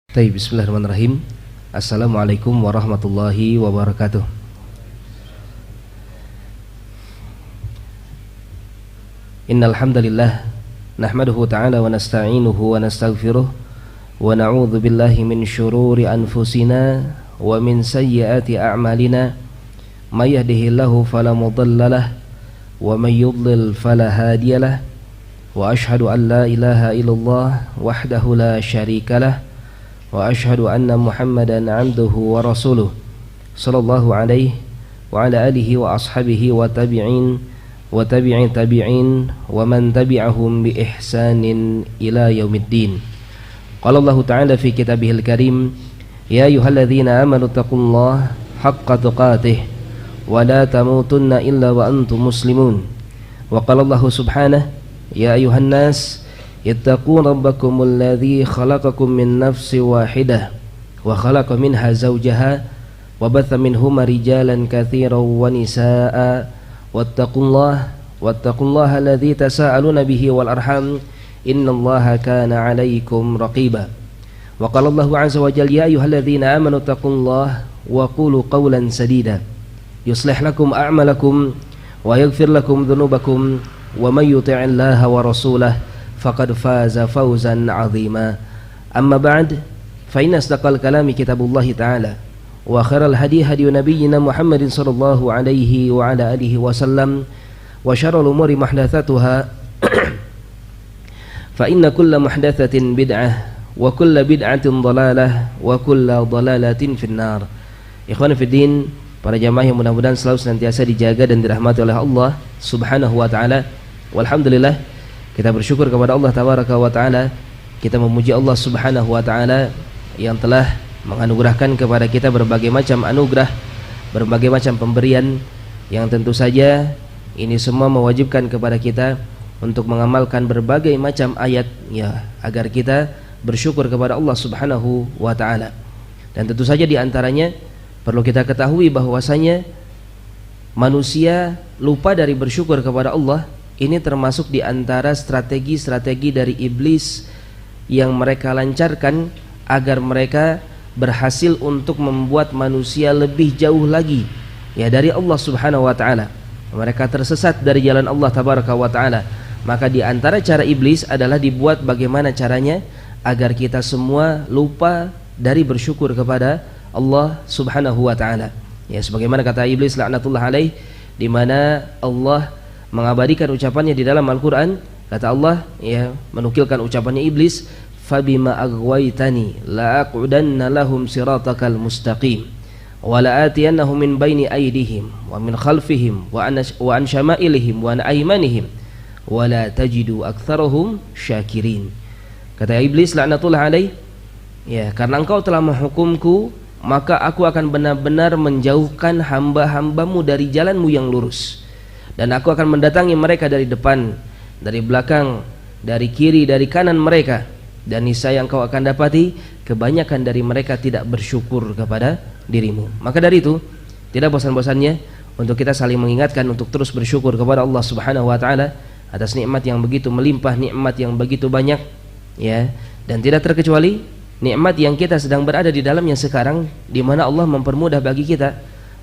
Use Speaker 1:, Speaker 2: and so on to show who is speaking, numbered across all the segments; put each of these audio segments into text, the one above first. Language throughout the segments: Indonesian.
Speaker 1: Bismillahirrahmanirrahim. Assalamualaikum warahmatullahi wabarakatuh. Innal hamdalillah nahmaduhu ta'ala wa nasta'inuhu wa nastaghfiruh wa na'udzu billahi min syururi anfusina wa min sayyiati a'malina may yahdihillahu fala mudhillalah wa may yudlil fala hadiyalah wa asyhadu an la ilaha illallah wahdahu la syarikalah wa asyhadu anna Muhammadan 'abduhu wa rasuluh sallallahu alaihi wa ala alihi wa ashabihi wa tabi'in wa tabi'in tabi'in wa man tabi'ahum bi ihsanin ila yaumiddin. Qala Allah ta'ala fi kitabihil karim, ya ayyuhalladzina amanu taqullaha haqqa tuqatih wa la tamutunna illa wa antum muslimun. Wa qala Allah subhanahu, ya ayyuhan nas ittaqu rabbakum alladhi khalaqakum min nafsin wahidah wa khalaqa minha zawjaha wa batha minhuma rijalan katsiran wa nisaa'a wattaqullaha alladhi tasaaluna bihi wal arham innallaha kana 'alaykum raqiba. Wa qala Allahu 'azza wa jalla, ya ayyuhalladzina amanu taqullaha wa qulu qawlan sadida yuslih lakum a'malakum wa yaghfir lakum dhunubakum wa may yuti'illaha wa rasulahu faqad faza fawzan 'azima. Amma ba'd, fa inna asdaqal kalami kitabullahi ta'ala wa khairal hadi hadi nabiyyina Muhammadin sallallahu alaihi wa ala alihi wasallam wa syarrul umuri muhdatsatuha fa inna kulla muhdatsatin bid'ah wa kulla bid'atin dhalalah wa kulla dhalalatin finnar. Ikhwan fillah, para jamaah yang mudah-mudahan selalu senantiasa dijaga dan dirahmati oleh Allah Subhanahu wa taala. Walhamdulillah, kita bersyukur kepada Allah Tabaraka wa Ta'ala. Kita memuji Allah Subhanahu wa Ta'ala yang telah menganugerahkan kepada kita berbagai macam anugerah, berbagai macam pemberian, yang tentu saja ini semua mewajibkan kepada kita untuk mengamalkan berbagai macam ayat, ya, agar kita bersyukur kepada Allah Subhanahu wa Ta'ala. Dan tentu saja diantaranya perlu kita ketahui bahwasanya manusia lupa dari bersyukur kepada Allah. Ini termasuk di antara strategi-strategi dari iblis yang mereka lancarkan agar mereka berhasil untuk membuat manusia lebih jauh lagi, ya, dari Allah Subhanahu wa taala. Mereka tersesat dari jalan Allah Tabaraka wa taala. Maka di antara cara iblis adalah dibuat bagaimana caranya agar kita semua lupa dari bersyukur kepada Allah Subhanahu wa taala. Ya, sebagaimana kata iblis laknatullah alaih, di mana Allah mengabadikan ucapannya di dalam Al-Quran. Kata Allah, ya, menukilkan ucapannya iblis, fabima aghwaytani la aqudanna lahum siratakal mustaqim wa la atiyannahum min baini aydihim wa min khalfihim wa an syama'ilihim wa an aymanihim wa la tajidu aktsarahum syakirin. Kata iblis laknatullah alaih, ya, karena engkau telah menghukumku, maka aku akan benar-benar menjauhkan hamba-hambamu dari jalanmu yang lurus, dan aku akan mendatangi mereka dari depan, dari belakang, dari kiri, dari kanan mereka. Dan niscaya engkau akan dapati kebanyakan dari mereka tidak bersyukur kepada dirimu. Maka dari itu, tidak bosan-bosannya untuk kita saling mengingatkan untuk terus bersyukur kepada Allah Subhanahu wa taala atas nikmat yang begitu melimpah, nikmat yang begitu banyak, ya. Dan tidak terkecuali nikmat yang kita sedang berada di dalamnya sekarang, di mana Allah mempermudah bagi kita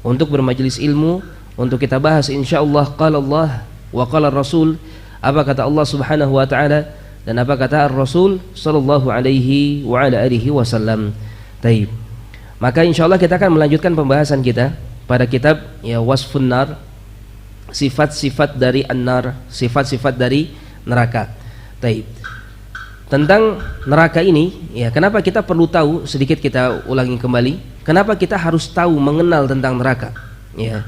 Speaker 1: untuk bermajelis ilmu, untuk kita bahas insyaallah qala Allah wa qala Rasul, apa kata Allah Subhanahu wa taala dan apa kata Rasul sallallahu alaihi wa ala alihi wasallam. Baik. Maka insyaallah kita akan melanjutkan pembahasan kita pada kitab, ya, Wasfun Nar, sifat-sifat dari an-nar, sifat-sifat dari neraka. Baik. Tentang neraka ini, ya, kenapa kita perlu tahu, sedikit kita ulangi kembali, kenapa kita harus tahu, mengenal tentang neraka, ya.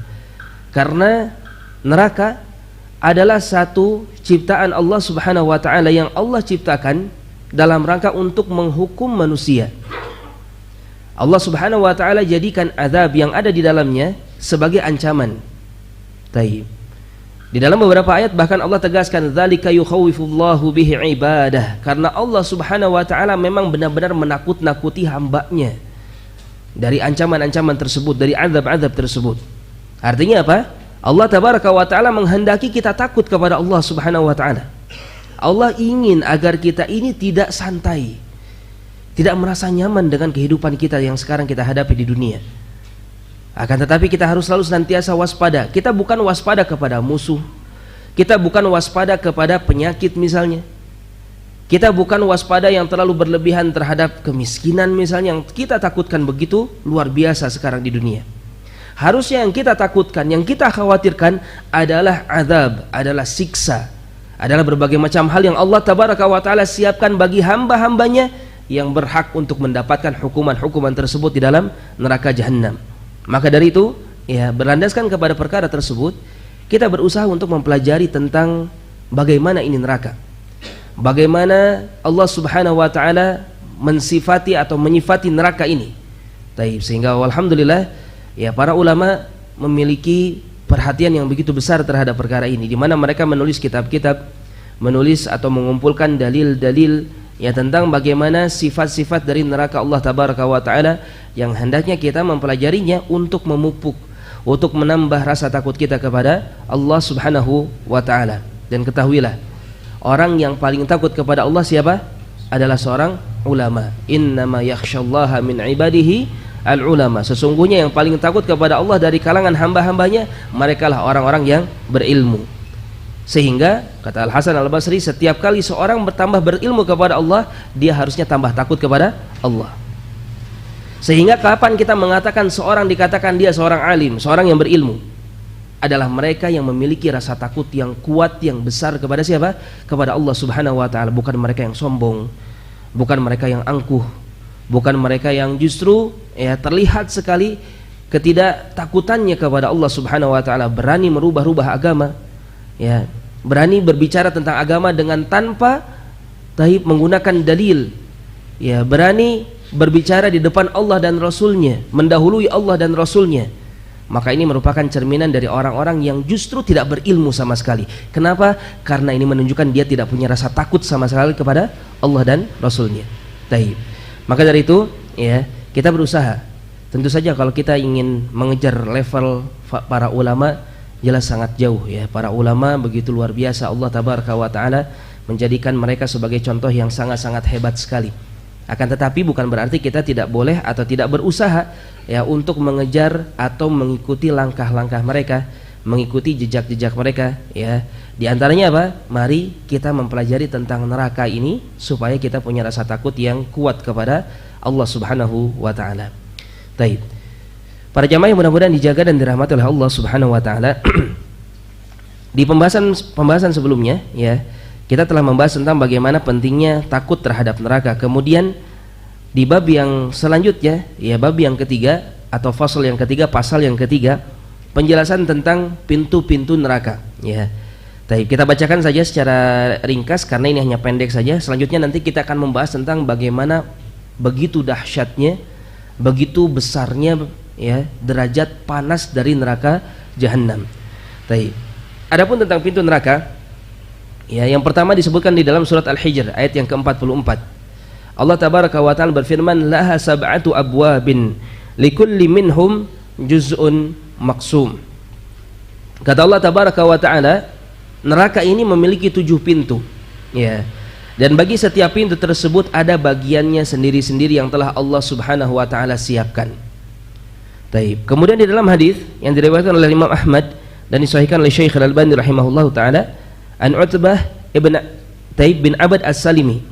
Speaker 1: Karena neraka adalah satu ciptaan Allah Subhanahu wa taala yang Allah ciptakan dalam rangka untuk menghukum manusia. Allah Subhanahu wa taala jadikan azab yang ada di dalamnya sebagai ancaman. Taib. Di dalam beberapa ayat bahkan Allah tegaskan dzalika yukhawwifullahu bihi ibadah, karena Allah Subhanahu wa taala memang benar-benar menakut-nakuti hambanya dari ancaman-ancaman tersebut, dari azab-azab tersebut. Artinya apa? Allah Tabaraka wa Ta'ala menghendaki kita takut kepada Allah Subhanahu wa Ta'ala. Allah ingin agar kita ini tidak santai, tidak merasa nyaman dengan kehidupan kita yang sekarang kita hadapi di dunia. Akan tetapi kita harus selalu senantiasa waspada. Kita bukan waspada kepada musuh, kita bukan waspada kepada penyakit misalnya, kita bukan waspada yang terlalu berlebihan terhadap kemiskinan misalnya, yang kita takutkan begitu luar biasa sekarang di dunia. Harusnya yang kita takutkan, yang kita khawatirkan adalah azab, adalah siksa, adalah berbagai macam hal yang Allah Tabaraka wa Ta'ala siapkan bagi hamba-hambanya yang berhak untuk mendapatkan hukuman-hukuman tersebut di dalam neraka Jahannam. Maka dari itu, ya, berlandaskan kepada perkara tersebut, kita berusaha untuk mempelajari tentang bagaimana ini neraka, bagaimana Allah Subhanahu wa Ta'ala mensifati atau menyifati neraka ini. Sehingga alhamdulillah, ya, para ulama memiliki perhatian yang begitu besar terhadap perkara ini, di mana mereka menulis kitab-kitab, menulis atau mengumpulkan dalil-dalil ya tentang bagaimana sifat-sifat dari neraka Allah Tabaraka wa Ta'ala yang hendaknya kita mempelajarinya untuk memupuk, untuk menambah rasa takut kita kepada Allah Subhanahu wa Ta'ala. Dan ketahuilah, orang yang paling takut kepada Allah siapa? Adalah seorang ulama. Innama yakhsyallaha min ibadihi al-ulama. Sesungguhnya yang paling takut kepada Allah dari kalangan hamba-hambanya, merekalah orang-orang yang berilmu. Sehingga kata Al-Hasan Al-Basri, setiap kali seorang bertambah berilmu kepada Allah, dia harusnya tambah takut kepada Allah. Sehingga kapan kita mengatakan seorang dikatakan dia seorang alim, seorang yang berilmu, adalah mereka yang memiliki rasa takut yang kuat, yang besar kepada siapa? Kepada Allah Subhanahu wa Ta'ala. Bukan mereka yang sombong, bukan mereka yang angkuh, bukan mereka yang justru ya terlihat sekali ketidaktakutannya kepada Allah Subhanahu wa Ta'ala, berani merubah-rubah agama, ya, berani berbicara tentang agama dengan tanpa menggunakan dalil, ya, berani berbicara di depan Allah dan Rasulnya, mendahului Allah dan Rasulnya. Maka ini merupakan cerminan dari orang-orang yang justru tidak berilmu sama sekali. Kenapa? Karena ini menunjukkan dia tidak punya rasa takut sama sekali kepada Allah dan Rasulnya. Maka dari itu, ya, kita berusaha. Tentu saja kalau kita ingin mengejar level para ulama, jelas sangat jauh, ya. Para ulama begitu luar biasa, Allah Tabaraka wa Ta'ala menjadikan mereka sebagai contoh yang sangat-sangat hebat sekali. Akan tetapi bukan berarti kita tidak boleh atau tidak berusaha, ya, untuk mengejar atau mengikuti langkah-langkah mereka, mengikuti jejak-jejak mereka, ya. Di antaranya apa? Mari kita mempelajari tentang neraka ini supaya kita punya rasa takut yang kuat kepada Allah Subhanahu wa Ta'ala. Para jamaah yang mudah-mudahan dijaga dan dirahmati oleh Allah Subhanahu wa Ta'ala. Di pembahasan sebelumnya, ya, kita telah membahas tentang bagaimana pentingnya takut terhadap neraka. Kemudian di bab yang selanjutnya, ya, bab yang ketiga atau fasal yang ketiga, pasal yang ketiga, penjelasan tentang pintu-pintu neraka, ya. Kita bacakan saja secara ringkas karena ini hanya pendek saja. Selanjutnya nanti kita akan membahas tentang bagaimana begitu dahsyatnya, begitu besarnya, ya, derajat panas dari neraka Jahannam. Adapun tentang pintu neraka, ya, yang pertama disebutkan di dalam surat Al-Hijr ayat yang ke-44. Allah Tabaraka wa Ta'ala berfirman, laha sab'atu abwabin likulli minhum juz'un maqsum. Kata Allah Tabaraka wa Ta'ala, neraka ini memiliki 7 pintu, ya, dan bagi setiap pintu tersebut ada bagiannya sendiri-sendiri yang telah Allah Subhanahu wa Ta'ala siapkan. Kemudian di dalam hadis yang diriwayatkan oleh Imam Ahmad dan disahihkan oleh Syekh Al-Albani rahimahullahu taala, an Utbah bin Abad As-Salimi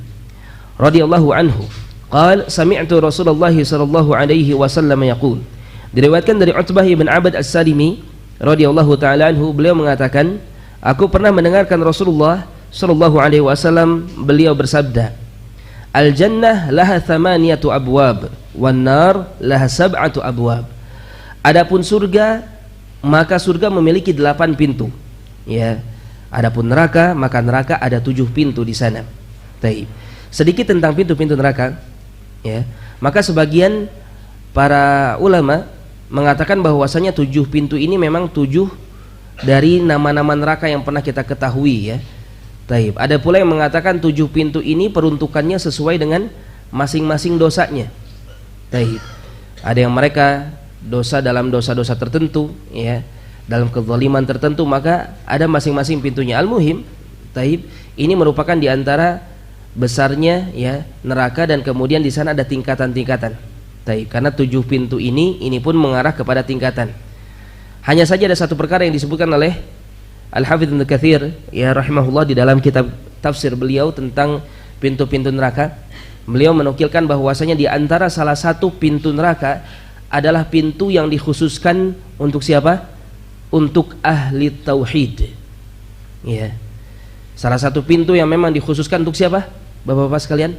Speaker 1: radhiyallahu anhu qala sami'tu Rasulullah sallallahu alaihi wasallam yaqul. Diriwayatkan dari Utbah bin Abad As-Salimi radhiyallahu taala anhu, beliau mengatakan, aku pernah mendengarkan Rasulullah sallallahu alaihi wasallam, beliau bersabda, al jannah laha thamaniyatu abwab wan nar laha sab'atu abwab. Adapun surga, maka surga memiliki 8 pintu, ya. Adapun neraka, maka neraka ada 7 pintu di sana. Sedikit tentang pintu-pintu neraka, ya. Maka sebagian para ulama mengatakan bahwasanya 7 pintu ini memang 7 dari nama-nama neraka yang pernah kita ketahui, ya. Ada pula yang mengatakan 7 pintu ini peruntukannya sesuai dengan masing-masing dosanya. Ada yang mereka dosa dalam dosa-dosa tertentu, ya, dalam kezaliman tertentu, maka ada masing-masing pintunya. Al-muhim, ini merupakan diantara besarnya ya neraka, dan kemudian di sana ada tingkatan-tingkatan. Karena 7 pintu ini pun mengarah kepada tingkatan. Hanya saja ada satu perkara yang disebutkan oleh Al-Hafidz Ibnu Katsir ya rahimahullah di dalam kitab tafsir beliau tentang pintu-pintu neraka. Beliau menukilkan bahwasanya di antara salah satu pintu neraka adalah pintu yang dikhususkan untuk siapa? Untuk ahli tauhid. Ya. Salah satu pintu yang memang dikhususkan untuk siapa? Bapak-bapak sekalian?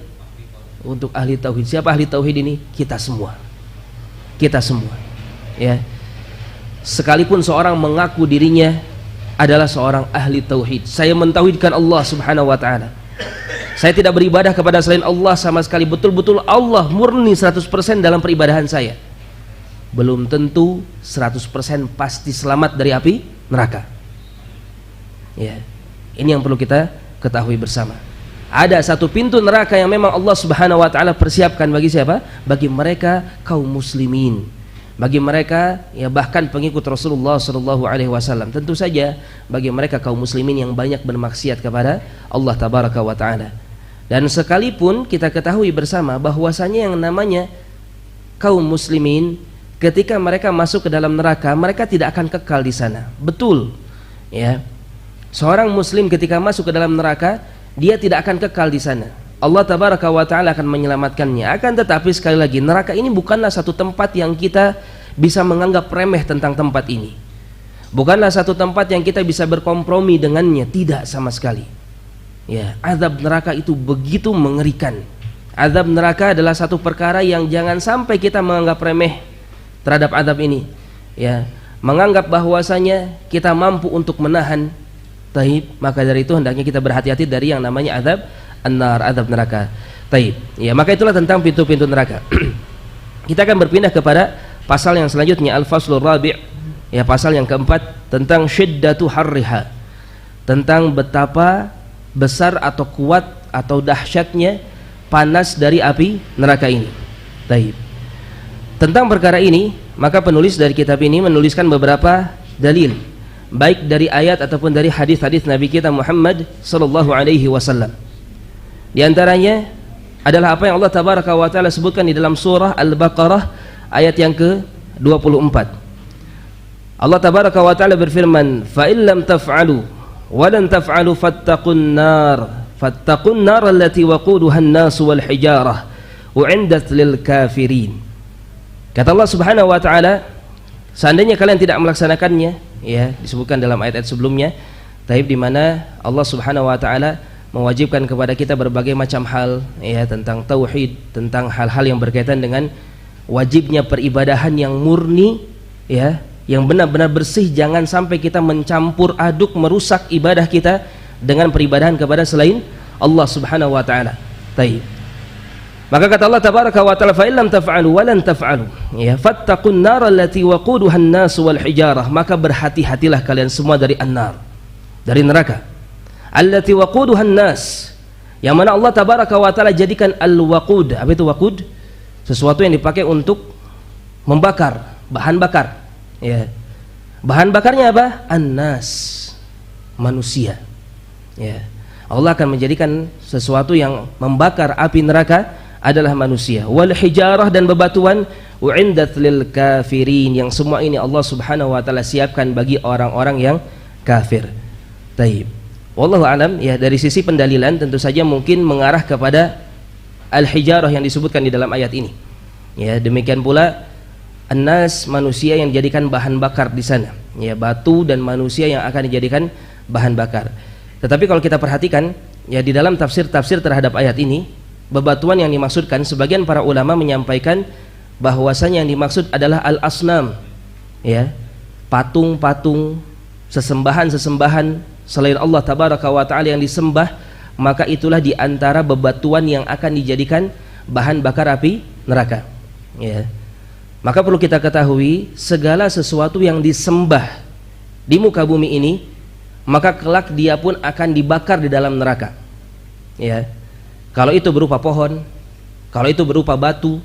Speaker 1: Untuk ahli tauhid. Siapa ahli tauhid ini? Kita semua. Kita semua. Ya. Sekalipun seorang mengaku dirinya adalah seorang ahli tauhid, saya mentauhidkan Allah Subhanahu wa taala, saya tidak beribadah kepada selain Allah sama sekali, betul-betul Allah murni 100% dalam peribadahan saya, belum tentu 100% pasti selamat dari api neraka. Ya. Ini yang perlu kita ketahui bersama. Ada satu pintu neraka yang memang Allah Subhanahu wa taala persiapkan bagi siapa? Bagi mereka kaum muslimin, bagi mereka ya bahkan pengikut Rasulullah sallallahu alaihi wasallam. Tentu saja bagi mereka kaum muslimin yang banyak bermaksiat kepada Allah tabaraka wa taala. Dan sekalipun kita ketahui bersama bahwasanya yang namanya kaum muslimin ketika mereka masuk ke dalam neraka, mereka tidak akan kekal di sana. Betul. Ya. Seorang muslim ketika masuk ke dalam neraka, dia tidak akan kekal di sana. Allah tabaraka wa taala akan menyelamatkannya. Akan tetapi sekali lagi, neraka ini bukanlah satu tempat yang kita bisa menganggap remeh tentang tempat ini. Bukanlah satu tempat yang kita bisa berkompromi dengannya, tidak sama sekali. Ya, azab neraka itu begitu mengerikan. Azab neraka adalah satu perkara yang jangan sampai kita menganggap remeh terhadap azab ini. Ya, menganggap bahwasanya kita mampu untuk menahan. Maka dari itu hendaknya kita berhati-hati dari yang namanya azab an-nar, azab neraka. Ya, maka itulah tentang pintu-pintu neraka. Kita akan berpindah kepada pasal yang selanjutnya, al-faslur rabi', ya pasal yang keempat tentang syiddatu harriha, tentang betapa besar atau kuat atau dahsyatnya panas dari api neraka ini. Tentang perkara ini, maka penulis dari kitab ini menuliskan beberapa dalil, baik dari ayat ataupun dari hadis-hadis Nabi kita Muhammad sallallahu alaihi wasallam. Di antaranya adalah apa yang Allah tabaraka wa taala sebutkan di dalam surah Al-Baqarah ayat yang ke-24. Allah tabaraka wa taala berfirman, "Fa in lam taf'alu wa lan taf'alu fattaqun nar allati waquduha an-nas wal hijarah u'indat lil kafirin." Kata Allah Subhanahu wa taala, seandainya kalian tidak melaksanakannya, ya disebutkan dalam ayat-ayat sebelumnya, di mana Allah Subhanahu wa taala mewajibkan kepada kita berbagai macam hal, ya tentang tauhid, tentang hal-hal yang berkaitan dengan wajibnya peribadahan yang murni, ya yang benar-benar bersih, jangan sampai kita mencampur aduk merusak ibadah kita dengan peribadahan kepada selain Allah Subhanahu wa taala. Maka kata Allah tabaraka wa taala, fa illam taf'alu wa lan taf'alu, ya fattaqun nar allati waquduha an-nas wal hijarah, maka berhati-hatilah kalian semua dari an-nar, dari neraka. Allati waquduha an-nas, yang mana Allah tabaraka wa taala jadikan al-waqud. Apa itu waqud? Sesuatu yang dipakai untuk membakar, bahan bakar. Ya. Bahan bakarnya apa? An-nas, manusia. Ya. Allah akan menjadikan sesuatu yang membakar api neraka adalah manusia. Wal hijarah, dan bebatuan, u'indat lil kafirin, yang semua ini Allah Subhanahu wa taala siapkan bagi orang-orang yang kafir. Wallahu alam, ya dari sisi pendalilan tentu saja mungkin mengarah kepada al-hijarah yang disebutkan di dalam ayat ini. Ya, demikian pula an-nas, manusia yang dijadikan bahan bakar di sana. Ya, batu dan manusia yang akan dijadikan bahan bakar. Tetapi kalau kita perhatikan, ya di dalam tafsir-tafsir terhadap ayat ini, bebatuan yang dimaksudkan, sebagian para ulama menyampaikan bahwasanya yang dimaksud adalah al-asnam, ya patung-patung, sesembahan-sesembahan selain Allah tabaraka wa taala yang disembah, maka itulah di antara bebatuan yang akan dijadikan bahan bakar api neraka. Ya. Maka perlu kita ketahui, segala sesuatu yang disembah di muka bumi ini, maka kelak dia pun akan dibakar di dalam neraka. Ya. Kalau itu berupa pohon, kalau itu berupa batu,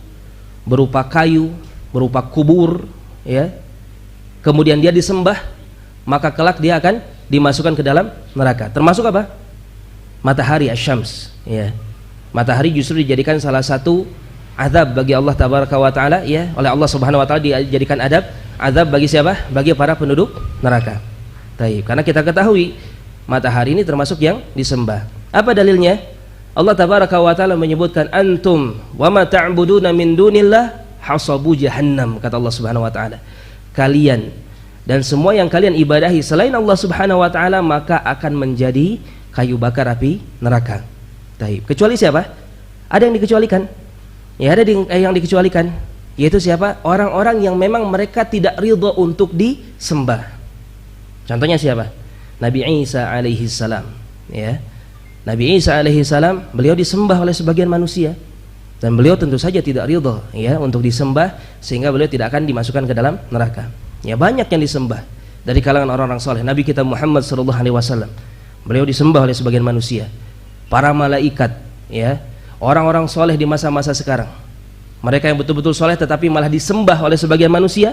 Speaker 1: berupa kayu, berupa kubur, ya, kemudian dia disembah, maka kelak dia akan dimasukkan ke dalam neraka. Termasuk apa? Matahari, asyams, ya. Matahari justru dijadikan salah satu azab bagi Allah tabaraka wa taala, ya, oleh Allah Subhanahu wa taala dijadikan azab bagi siapa? Bagi para penduduk neraka. Taib. Karena kita ketahui matahari ini termasuk yang disembah. Apa dalilnya? Allah tabaraka wa taala menyebutkan antum wa ma ta'buduna min dunillah hasabu jahannam, kata Allah Subhanahu wa taala. Kalian dan semua yang kalian ibadahi selain Allah Subhanahu wa taala maka akan menjadi kayu bakar api neraka. Taib. Kecuali siapa? Ada yang dikecualikan. Ya, ada yang dikecualikan, yaitu siapa? Orang-orang yang memang mereka tidak ridha untuk disembah. Contohnya siapa? Nabi Isa alaihi salam, ya. Nabi Isa alaihi salam beliau disembah oleh sebagian manusia dan beliau tentu saja tidak ridha, ya, untuk disembah, sehingga beliau tidak akan dimasukkan ke dalam neraka. Ya, banyak yang disembah dari kalangan orang-orang soleh. Nabi kita Muhammad sallallahu alaihi wasallam beliau disembah oleh sebagian manusia. Para malaikat, ya, orang-orang soleh di masa-masa sekarang, mereka yang betul-betul soleh tetapi malah disembah oleh sebagian manusia,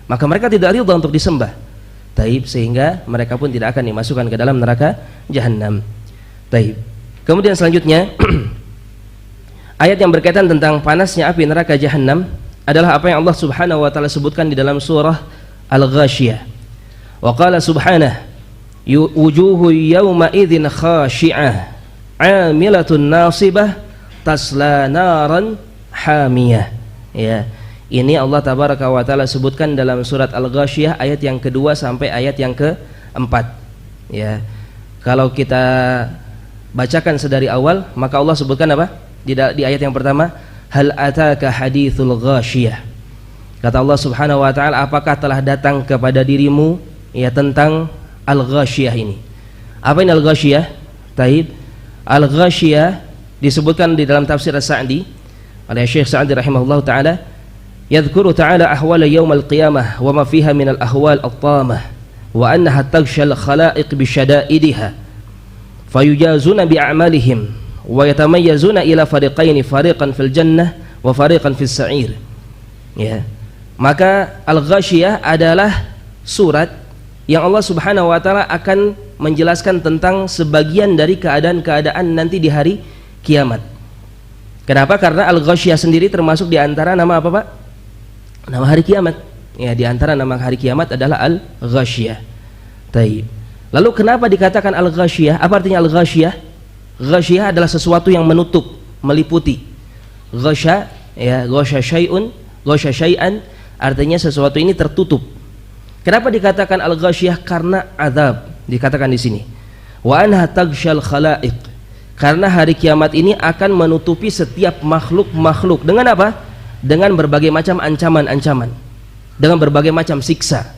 Speaker 1: maka mereka tidak ridha untuk disembah. Taib, sehingga mereka pun tidak akan dimasukkan ke dalam neraka jahanam. Taib. Kemudian selanjutnya ayat yang berkaitan tentang panasnya api neraka jahanam adalah apa yang Allah Subhanahu wa taala sebutkan di dalam surah Al-Ghashiyah. Wa qala subhanahu wujuhu yawma idzin khashi'ah 'amilatun nasibah tasla naran hamiyah. Ya, ini Allah tabaraka wa taala sebutkan dalam surat Al-Ghashiyah ayat yang kedua sampai ayat yang keempat. Ya, kalau kita bacakan sedari awal, maka Allah sebutkan apa? Di ayat yang pertama, hal ataka hadithul ghashiyah. Kata Allah Subhanahu wa taala, apakah telah datang kepada dirimu, ya, tentang Al-Ghashiyah ini. Apa ini Al-Ghashiyah? Taib. Al-Ghashiyah disebutkan di dalam tafsir As-Sa'di oleh Syekh Sa'di rahimahullah ta'ala, yadhkuru ta'ala ahwala yawmal qiyamah wa ma fiha minal ahwal at-tamah wa annaha taghshal khalaiq bisyada'idiha fayujazuna bi'amalihim wa yatamayyazuna ila fariqaini, fariqan fil jannah wa fariqan fis sa'ir. Ya, maka Al-Ghashiyah adalah surat yang Allah Subhanahu wa taala akan menjelaskan tentang sebagian dari keadaan-keadaan nanti di hari kiamat. Kenapa? Karena Al-Ghashiyah sendiri termasuk di antara nama apa, Pak? Nama hari kiamat. Ya, di antara nama hari kiamat adalah Al-Ghashiyah. Taib. Lalu kenapa dikatakan Al-Ghashiyah? Apa artinya Al-Ghashiyah? Ghashiyah adalah sesuatu yang menutup, meliputi. Ghasya, ya, ghasya syai'un, ghasya syai'an, artinya sesuatu ini tertutup. Kenapa dikatakan Al-Ghashiyah? Karena azab dikatakan di sini. Wa anha taghshal khalaiq. Karena hari kiamat ini akan menutupi setiap makhluk-makhluk dengan apa? Dengan berbagai macam ancaman-ancaman, dengan berbagai macam siksa,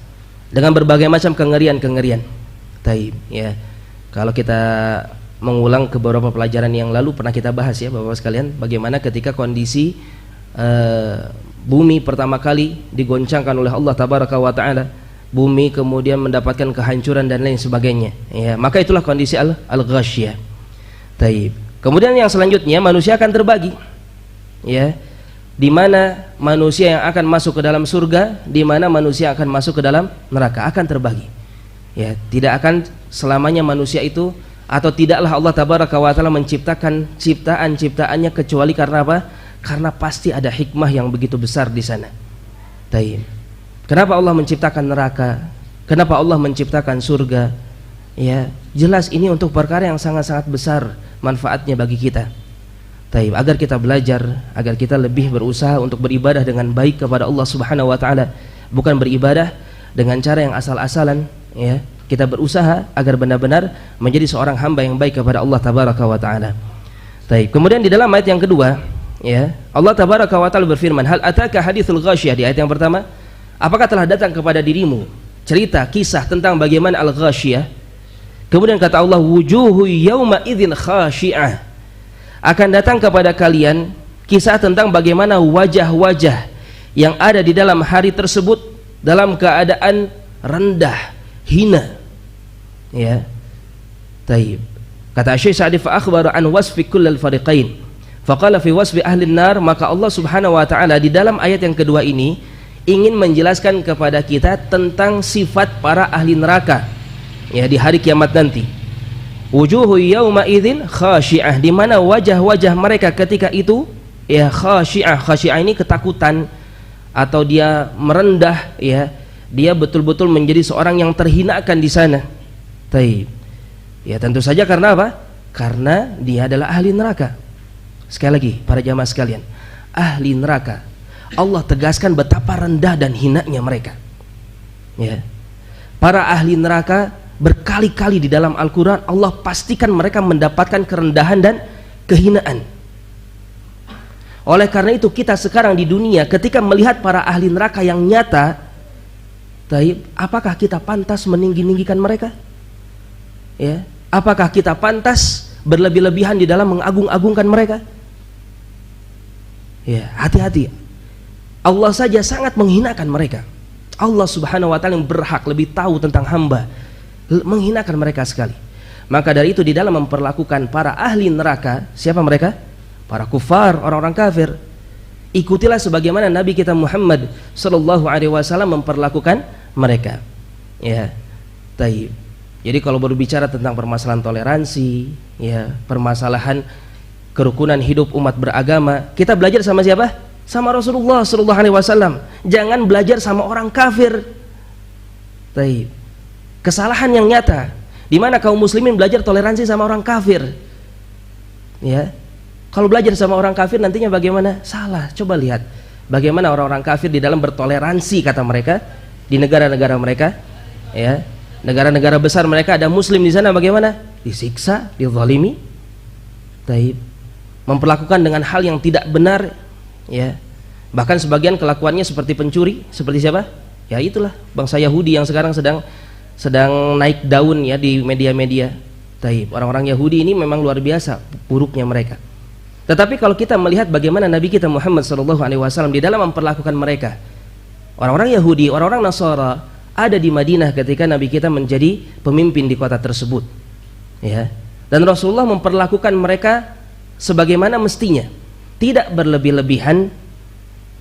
Speaker 1: dengan berbagai macam kengerian-kengerian. Taib, ya. Kalau kita mengulang ke beberapa pelajaran yang lalu pernah kita bahas, ya, Bapak sekalian, bagaimana ketika kondisi bumi pertama kali digoncangkan oleh Allah tabaraka wa taala, bumi kemudian mendapatkan kehancuran dan lain sebagainya, ya, maka itulah kondisi Al-Ghashiyah. Taib. Kemudian yang selanjutnya manusia akan terbagi, ya, di mana manusia yang akan masuk ke dalam surga, di mana manusia akan masuk ke dalam neraka, akan terbagi. Ya, tidak akan selamanya manusia itu, atau tidaklah Allah tabaraka wa taala menciptakan ciptaan-ciptaannya kecuali karena apa? Karena pasti ada hikmah yang begitu besar di sana. Taib. Kenapa Allah menciptakan neraka? Kenapa Allah menciptakan surga? Ya, jelas ini untuk perkara yang sangat-sangat besar manfaatnya bagi kita. Taib, agar kita belajar, agar kita lebih berusaha untuk beribadah dengan baik kepada Allah Subhanahu wa taala, bukan beribadah dengan cara yang asal-asalan, ya. Kita berusaha agar benar-benar menjadi seorang hamba yang baik kepada Allah tabaraka wa taala. Taib. Kemudian di dalam ayat yang kedua, ya, Allah tabaraka wa taala berfirman, hal ataka hadithul ghashiyah, di ayat yang pertama, apakah telah datang kepada dirimu cerita kisah tentang bagaimana Al-Ghashiyah? Kemudian kata Allah, wujuhu yawma idzin khashi'ah, akan datang kepada kalian kisah tentang bagaimana wajah-wajah yang ada di dalam hari tersebut dalam keadaan rendah, hina. Ya. Taib. Kata Syekh Sa'di, fa akhbara an wasfi kullal fariqain. Faqala fi wasfi ahli nar, maka Allah Subhanahu wa taala di dalam ayat yang kedua ini ingin menjelaskan kepada kita tentang sifat para ahli neraka, ya, di hari kiamat nanti. Wujuhu yauma idzin khasyi'ah, di mana wajah-wajah mereka ketika itu ya khasyi'ah. Khasyi'ah ini ketakutan atau dia merendah ya. Dia betul-betul menjadi seorang yang terhinakan di sana. Taib. Ya tentu saja karena apa? Karena dia adalah ahli neraka. Sekali lagi para jamaah sekalian, ahli neraka. Allah tegaskan betapa rendah dan hinanya mereka. Ya. Para ahli neraka berkali-kali di dalam Al-Quran Allah pastikan mereka mendapatkan kerendahan dan kehinaan. Oleh karena itu kita sekarang di dunia ketika melihat para ahli neraka yang nyata, apakah kita pantas meninggi-ninggikan mereka? Ya, apakah kita pantas berlebih-lebihan di dalam mengagung-agungkan mereka? Ya, hati-hati. Allah saja sangat menghinakan mereka. Allah Subhanahu wa taala yang berhak lebih tahu tentang hamba, menghinakan mereka sekali. Maka dari itu di dalam memperlakukan para ahli neraka, siapa mereka? Para kufar, orang-orang kafir. Ikutilah sebagaimana Nabi kita Muhammad sallallahu alaihi wasallam memperlakukan mereka. Ya. Taib. Jadi kalau berbicara tentang permasalahan toleransi, ya, permasalahan kerukunan hidup umat beragama, kita belajar sama siapa? Sama Rasulullah sallallahu alaihi wasallam. Jangan belajar sama orang kafir. Taib. Kesalahan yang nyata di mana kaum muslimin belajar toleransi sama orang kafir. Ya. Kalau belajar sama orang kafir nantinya bagaimana? Salah. Coba lihat bagaimana orang-orang kafir di dalam bertoleransi kata mereka di negara-negara mereka, ya. Negara-negara besar mereka ada muslim di sana bagaimana? Disiksa, dizalimi. Taib. Memperlakukan dengan hal yang tidak benar, ya. Bahkan sebagian kelakuannya seperti pencuri, seperti siapa? Ya itulah bangsa Yahudi yang sekarang sedang naik daun ya di media-media. Taib. Orang-orang Yahudi ini memang luar biasa buruknya mereka. Tetapi kalau kita melihat bagaimana Nabi kita Muhammad SAW di dalam memperlakukan mereka, orang-orang Yahudi, orang-orang Nasara ada di Madinah ketika Nabi kita menjadi pemimpin di kota tersebut, ya. Dan Rasulullah memperlakukan mereka sebagaimana mestinya, tidak berlebih-lebihan.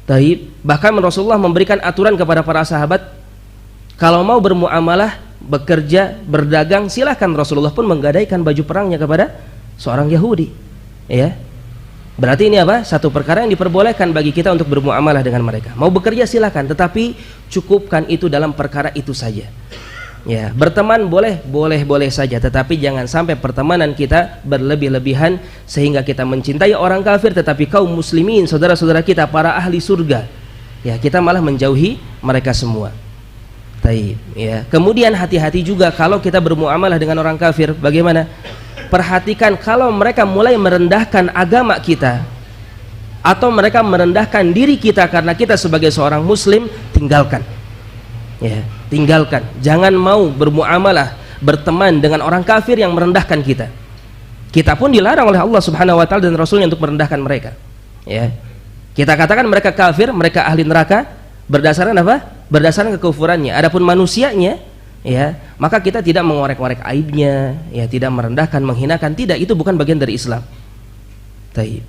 Speaker 1: Taib. Bahkan Rasulullah memberikan aturan kepada para sahabat, kalau mau bermuamalah, bekerja, berdagang, silahkan. Rasulullah pun menggadaikan baju perangnya kepada seorang Yahudi, ya. Berarti ini apa? Satu perkara yang diperbolehkan bagi kita untuk bermuamalah dengan mereka. Mau bekerja silakan, tetapi cukupkan itu dalam perkara itu saja. Ya, berteman boleh saja, tetapi jangan sampai pertemanan kita berlebih-lebihan sehingga kita mencintai orang kafir, tetapi kaum muslimin, saudara-saudara kita, para ahli surga, ya, kita malah menjauhi mereka semua. Taib, ya. Kemudian hati-hati juga kalau kita bermuamalah dengan orang kafir, bagaimana? Perhatikan kalau mereka mulai merendahkan agama kita atau mereka merendahkan diri kita karena kita sebagai seorang muslim, tinggalkan. Ya, tinggalkan. Jangan mau bermuamalah, berteman dengan orang kafir yang merendahkan kita. Kita pun dilarang oleh Allah Subhanahu wa taala dan Rasulnya untuk merendahkan mereka. Ya. Kita katakan mereka kafir, mereka ahli neraka berdasarkan apa? Berdasarkan kekufurannya. Adapun manusianya, ya, maka kita tidak mengorek-orek aibnya, ya, tidak merendahkan, menghinakan, tidak, itu bukan bagian dari Islam. Taib.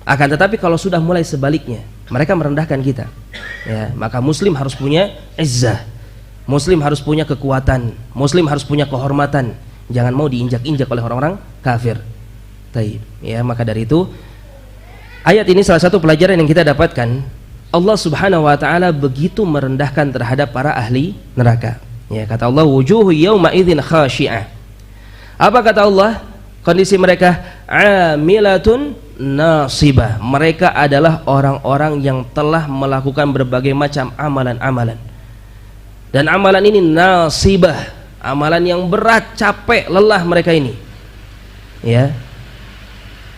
Speaker 1: Akan tetapi kalau sudah mulai sebaliknya, mereka merendahkan kita, ya, maka muslim harus punya izzah, muslim harus punya kekuatan, muslim harus punya kehormatan, jangan mau diinjak-injak oleh orang-orang kafir. Taib. Ya, maka dari itu ayat ini salah satu pelajaran yang kita dapatkan, Allah Subhanahu wa taala begitu merendahkan terhadap para ahli neraka. Ya, kata Allah, wujuhu yauma idzin khasyi'ah. Apa kata Allah? Kondisi mereka amilatun nasibah. Mereka adalah orang-orang yang telah melakukan berbagai macam amalan-amalan. Dan amalan ini nasibah, amalan yang berat, capek, lelah mereka ini. Ya.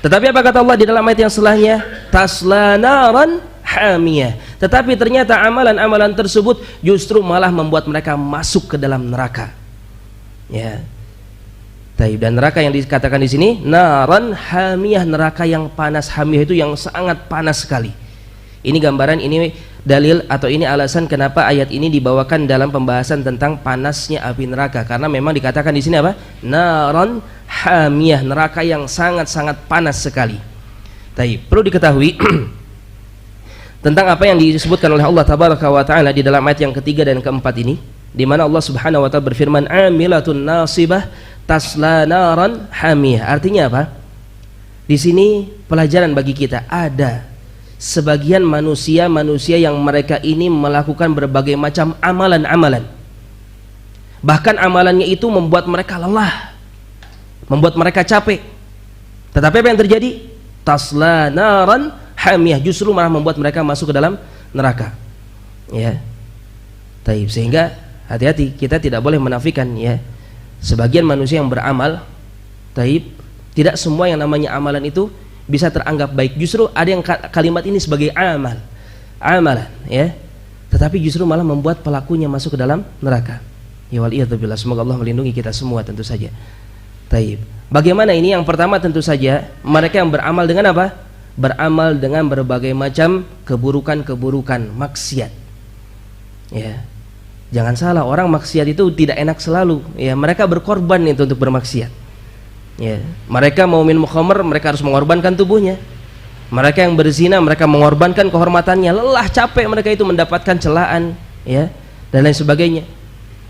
Speaker 1: Tetapi apa kata Allah di dalam ayat yang setelahnya? Tasla naran hamiyah. Tetapi ternyata amalan-amalan tersebut justru malah membuat mereka masuk ke dalam neraka. Ya. Taib. Dan neraka yang dikatakan di sini naran hamiyah, neraka yang panas. Hamiyah itu yang sangat panas sekali. Ini gambaran, ini dalil atau ini alasan kenapa ayat ini dibawakan dalam pembahasan tentang panasnya api neraka, karena memang dikatakan di sini apa? Naran hamiyah, neraka yang sangat-sangat panas sekali. Taib. Perlu diketahui tentang apa yang disebutkan oleh Allah Tabaraka wa taala di dalam ayat yang ketiga dan keempat ini, di mana Allah Subhanahu wa taala berfirman amilatun nasibah, tasla naran hamiyah. Artinya apa? Di sini pelajaran bagi kita, ada sebagian manusia yang mereka ini melakukan berbagai macam amalan-amalan. Bahkan amalannya itu membuat mereka lelah, membuat mereka capek. Tetapi apa yang terjadi? Tasla naran hamiyah, justru malah membuat mereka masuk ke dalam neraka. Ya. Taib, sehingga hati-hati, kita tidak boleh menafikan ya. Sebagian manusia yang beramal, taib, tidak semua yang namanya amalan itu bisa teranggap baik. Justru ada yang kalimat ini sebagai amalan ya. Tetapi justru malah membuat pelakunya masuk ke dalam neraka. Ya waliyadzubillah, semoga Allah melindungi kita semua tentu saja. Taib. Bagaimana ini? Yang pertama tentu saja mereka yang beramal dengan apa? Beramal dengan berbagai macam keburukan-keburukan, maksiat. Ya. Jangan salah, orang maksiat itu tidak enak selalu. Ya, mereka berkorban itu untuk bermaksiat. Ya, mereka mau minum khamr, mereka harus mengorbankan tubuhnya. Mereka yang berzina, mereka mengorbankan kehormatannya. Lelah, capek mereka itu mendapatkan celaan, ya, dan lain sebagainya.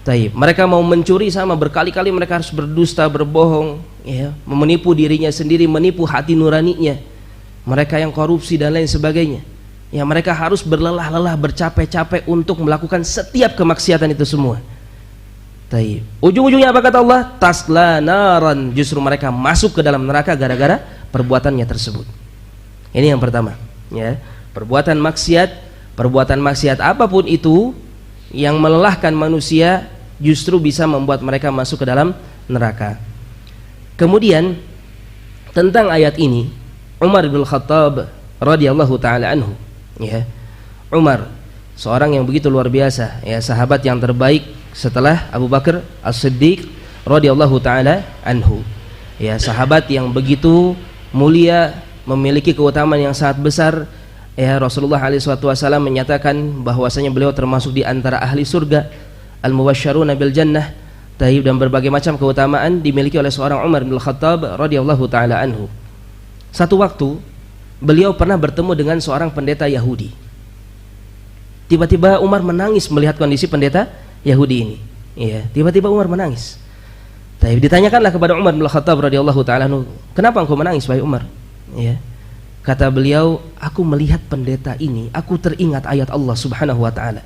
Speaker 1: Taib. Mereka mau mencuri, sama berkali-kali mereka harus berdusta, berbohong, ya, menipu dirinya sendiri, menipu hati nuraninya. Mereka yang korupsi dan lain sebagainya. Ya, mereka harus berlelah-lelah, bercapek-capek untuk melakukan setiap kemaksiatan itu semua. Taib. Ujung-ujungnya apa kata Allah? Tasla naran, justru mereka masuk ke dalam neraka gara-gara perbuatannya tersebut. Ini yang pertama, ya. Perbuatan maksiat apapun itu yang melelahkan manusia justru bisa membuat mereka masuk ke dalam neraka. Kemudian tentang ayat ini, Umar bin Khattab radhiyallahu taala anhu, ya. Umar, seorang yang begitu luar biasa, ya, sahabat yang terbaik setelah Abu Bakar As-Siddiq radhiyallahu taala anhu. Ya, sahabat yang begitu mulia, memiliki keutamaan yang sangat besar. Ya, Rasulullah SAW menyatakan bahwasanya beliau termasuk di antara ahli surga, al-mubasysyaruna bil jannah, dan berbagai macam keutamaan dimiliki oleh seorang Umar bin Khattab radhiyallahu taala anhu. Satu waktu beliau pernah bertemu dengan seorang pendeta Yahudi. Tiba-tiba Umar menangis melihat kondisi pendeta Yahudi ini. Ya, tiba-tiba Umar menangis. Ditanyakanlah kepada Umar bin Khattab radhiyallahu taala anhu, "Kenapa engkau menangis, wahai Umar?" Ya. Kata beliau, "Aku melihat pendeta ini, aku teringat ayat Allah Subhanahu wa taala."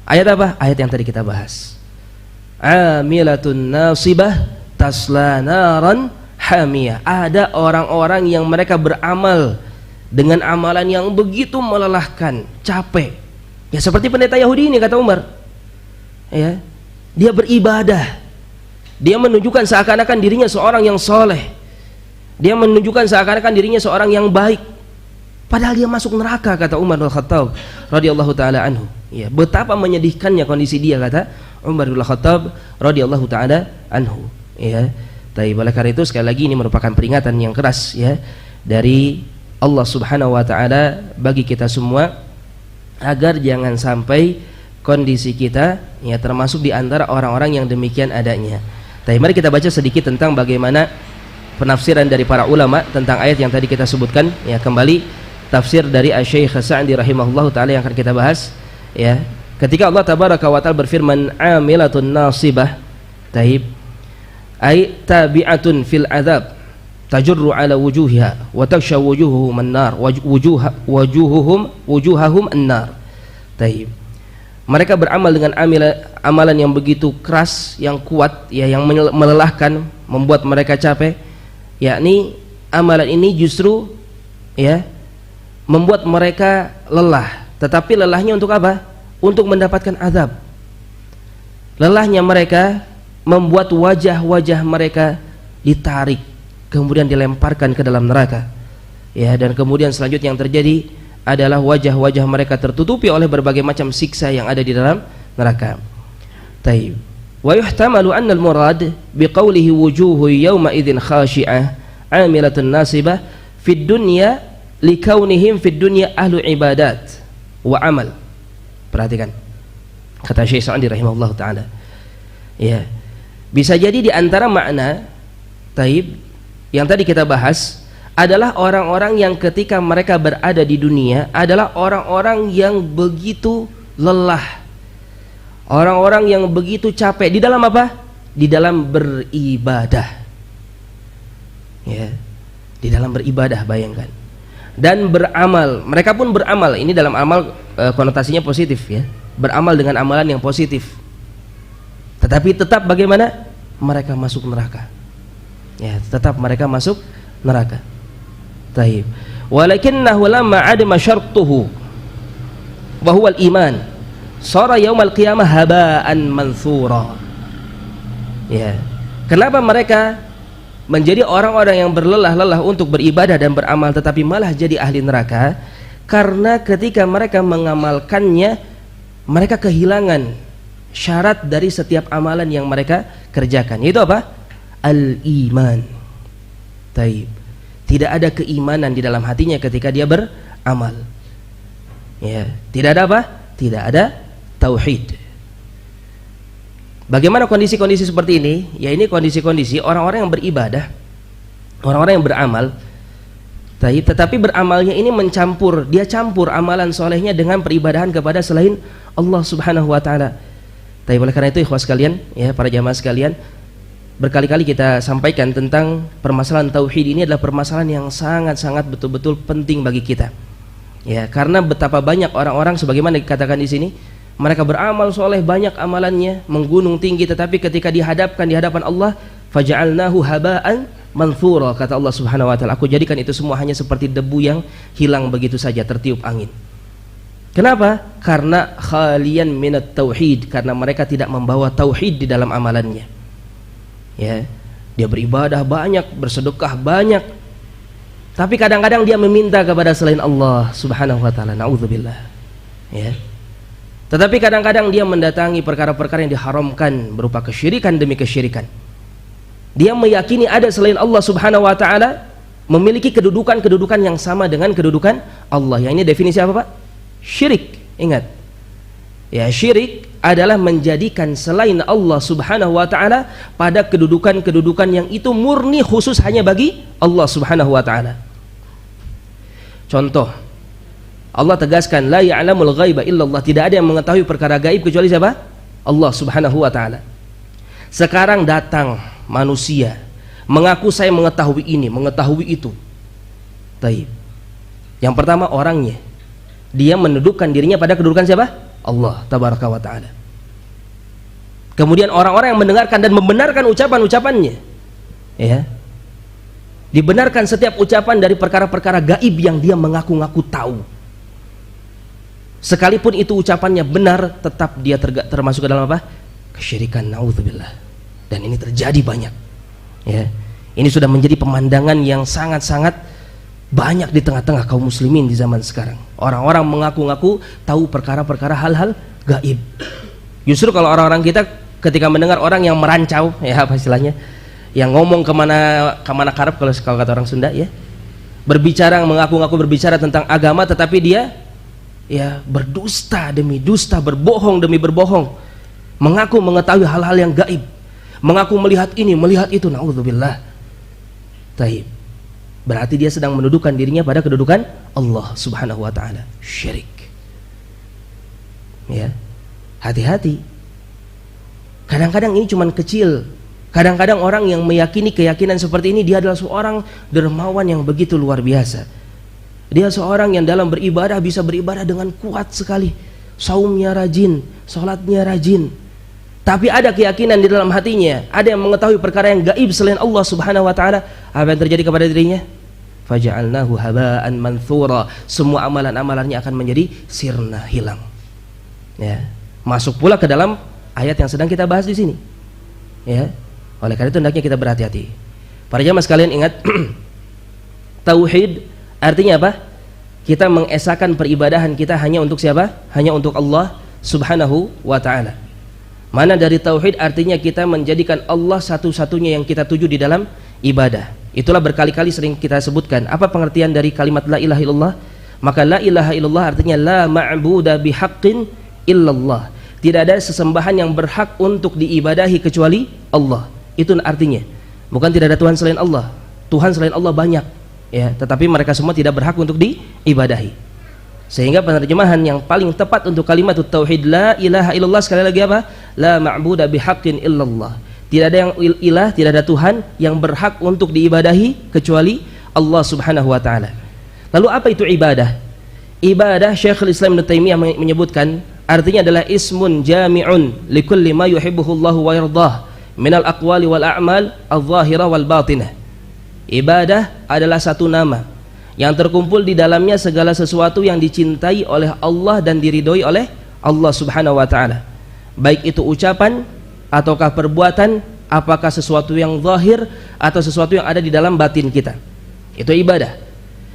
Speaker 1: Ayat apa? Ayat yang tadi kita bahas. Amilatun nasibah tasla naran hamiyah. Ada orang-orang yang mereka beramal dengan amalan yang begitu melelahkan, capek. Ya, seperti pendeta Yahudi ini, kata Umar. Ya, dia beribadah, dia menunjukkan seakan-akan dirinya seorang yang soleh, dia menunjukkan seakan-akan dirinya seorang yang baik, padahal dia masuk neraka, kata Umar bin Khattab radhiyallahu taala anhu. Ya, betapa menyedihkannya kondisi dia, kata Umar bin Khattab radhiyallahu taala anhu. Ya, oleh karena itu sekali lagi ini merupakan peringatan yang keras, ya, dari Allah Subhanahu wa taala bagi kita semua, agar jangan sampai kondisi kita, ya, termasuk di antara orang-orang yang demikian adanya. Tapi mari kita baca sedikit tentang bagaimana penafsiran dari para ulama tentang ayat yang tadi kita sebutkan. Ya, kembali tafsir dari Asy-Syaikh Sa'di rahimahullahu taala yang akan kita bahas. Ya, ketika Allah tabaraka wa taala berfirman amilatun nasibah, taib, ay tabi'atun fil adzab tajurru ala wujuhiha wa taksha wujuhuhum an-nar wujuhahum an-nar. Taib. Mereka beramal dengan amalan yang begitu keras, yang kuat, ya, yang melelahkan, membuat mereka capek. Yakni amalan ini justru, ya, membuat mereka lelah. Tetapi lelahnya untuk apa? Untuk mendapatkan azab. Lelahnya mereka membuat wajah-wajah mereka ditarik, kemudian dilemparkan ke dalam neraka. Ya, dan kemudian selanjutnya yang terjadi adalah wajah-wajah mereka tertutupi oleh berbagai macam siksa yang ada di dalam neraka. Taib. Wa yuhtamalu anna al-murad biqaulihi wujuhu yawma idzin khashi'ah 'amilatun nasibah fid dunya likaunihim fid dunya ahlu ibadat wa amal. Perhatikan kata Syekh Sa'di rahimahullah taala. Ya. Bisa jadi di antara makna taib yang tadi kita bahas adalah orang-orang yang ketika mereka berada di dunia adalah orang-orang yang begitu lelah, orang-orang yang begitu capek. Di dalam apa? di dalam beribadah. Ya, di dalam beribadah, bayangkan. Dan beramal, mereka pun beramal. Ini dalam amal konotasinya positif ya. Beramal dengan amalan yang positif. Tetapi tetap bagaimana? Mereka masuk neraka. Ya, tetap mereka masuk neraka. Taib. Walakinnahu lamma adama syartuhu wa huwa al-iman, sara yaumal qiyamah haba'an manthura. Ya. Kenapa mereka menjadi orang-orang yang berlelah-lelah untuk beribadah dan beramal tetapi malah jadi ahli neraka? Karena ketika mereka mengamalkannya, mereka kehilangan syarat dari setiap amalan yang mereka kerjakan, yaitu apa? Al-iman. Taib. Tidak ada keimanan di dalam hatinya ketika dia beramal. Ya, tidak ada apa? Tidak ada tauhid. Bagaimana kondisi-kondisi seperti ini? Ya, ini kondisi-kondisi orang-orang yang beribadah, orang-orang yang beramal, tetapi beramalnya ini mencampur, dia campur amalan solehnya dengan peribadahan kepada selain Allah Subhanahu wa taala. Tapi oleh karena itu ikhwas sekalian, ya para jamaah sekalian, berkali-kali kita sampaikan tentang permasalahan tauhid ini adalah permasalahan yang sangat-sangat betul-betul penting bagi kita. Ya, karena betapa banyak orang-orang sebagaimana dikatakan di sini, mereka beramal soleh banyak amalannya, menggunung tinggi, tetapi ketika dihadapkan di hadapan Allah, faja'alnahu haba'an manthura, kata Allah Subhanahu wa taala, aku jadikan itu semua hanya seperti debu yang hilang begitu saja, tertiup angin. Kenapa? Karena khalian minat tauhid, karena mereka tidak membawa tauhid di dalam amalannya. Ya, dia beribadah banyak, bersedekah banyak, tapi kadang-kadang dia meminta kepada selain Allah Subhanahu wa taala, naudzubillah. Ya. Tetapi kadang-kadang dia mendatangi perkara-perkara yang diharamkan berupa kesyirikan demi kesyirikan. Dia meyakini ada selain Allah Subhanahu wa taala memiliki kedudukan-kedudukan yang sama dengan kedudukan Allah. Yang ini definisi apa, Pak? Syirik. Ingat. Ya, syirik adalah menjadikan selain Allah Subhanahu wa taala pada kedudukan-kedudukan yang itu murni khusus hanya bagi Allah Subhanahu wa taala. Contoh, Allah tegaskan la ya'lamul ghaiba illallah, tidak ada yang mengetahui perkara gaib kecuali siapa? Allah Subhanahu wa taala. Sekarang datang manusia mengaku saya mengetahui ini, mengetahui itu. Taib. Yang pertama orangnya, dia menundukkan dirinya pada kedudukan siapa? Allah tabaraka wa taala. Kemudian orang-orang yang mendengarkan dan membenarkan ucapan-ucapannya, ya, dibenarkan setiap ucapan dari perkara-perkara gaib yang dia mengaku-ngaku tahu. Sekalipun itu ucapannya benar, tetap dia termasuk ke dalam apa? Kesyirikan, naudzubillah. Dan ini terjadi banyak. Ya, ini sudah menjadi pemandangan yang sangat-sangat banyak di tengah-tengah kaum muslimin di zaman sekarang. Orang-orang mengaku-ngaku tahu perkara-perkara hal-hal gaib. Justru kalau orang-orang kita ketika mendengar orang yang merancau, ya apa istilahnya, yang ngomong kemana karep kalau kata orang Sunda, ya, berbicara, mengaku-ngaku berbicara tentang agama, tetapi dia ya berdusta demi dusta, berbohong demi berbohong, mengaku mengetahui hal-hal yang gaib, mengaku melihat ini, melihat itu, naudzubillah. Taib. Berarti dia sedang mendudukan dirinya pada kedudukan Allah Subhanahu wa taala. Syirik. Ya. Hati-hati. Kadang-kadang ini cuman kecil. Kadang-kadang orang yang meyakini keyakinan seperti ini, dia adalah seorang dermawan yang begitu luar biasa. Dia seorang yang dalam beribadah bisa beribadah dengan kuat sekali. Saumnya rajin, salatnya rajin. Tapi ada keyakinan di dalam hatinya, ada yang mengetahui perkara yang gaib selain Allah Subhanahu wa taala. Apa yang terjadi kepada dirinya? Faja'alnahu haba'an manthura. Semua amalan-amalannya akan menjadi sirna, hilang. Ya. Masuk pula ke dalam ayat yang sedang kita bahas di sini. Ya. Oleh karena itu hendaknya kita berhati-hati. Para jamaah sekalian ingat, tauhid artinya apa? Kita mengesahkan peribadahan kita hanya untuk siapa? Hanya untuk Allah Subhanahu wa taala. Mana dari tauhid artinya kita menjadikan Allah satu-satunya yang kita tuju di dalam ibadah. Itulah berkali-kali sering kita sebutkan. Apa pengertian dari kalimat la ilaha illallah? Maka la ilaha illallah artinya la ma'buda bihaqqin illallah. Tidak ada sesembahan yang berhak untuk diibadahi kecuali Allah. Itu artinya. Bukan tidak ada Tuhan selain Allah. Tuhan selain Allah banyak, ya, tetapi mereka semua tidak berhak untuk diibadahi. Sehingga penerjemahan yang paling tepat untuk kalimat tauhid la ilaha illallah sekali lagi apa? La ma'buda bihaqqin illallah. Tidak ada yang ilah, tidak ada Tuhan yang berhak untuk diibadahi kecuali Allah Subhanahu wa taala. Lalu apa itu ibadah? Ibadah, Syekhul Islam Ibnu Taimiyah menyebutkan artinya adalah ismun jami'un likulli ma yuhibbuhullahu wa yardah minal aqwali wal a'mal adh-dhahirah wal batinah. Ibadah adalah satu nama yang terkumpul di dalamnya segala sesuatu yang dicintai oleh Allah dan diridhoi oleh Allah Subhanahu wa taala. Baik itu ucapan ataukah perbuatan, apakah sesuatu yang zahir atau sesuatu yang ada di dalam batin kita. Itu ibadah.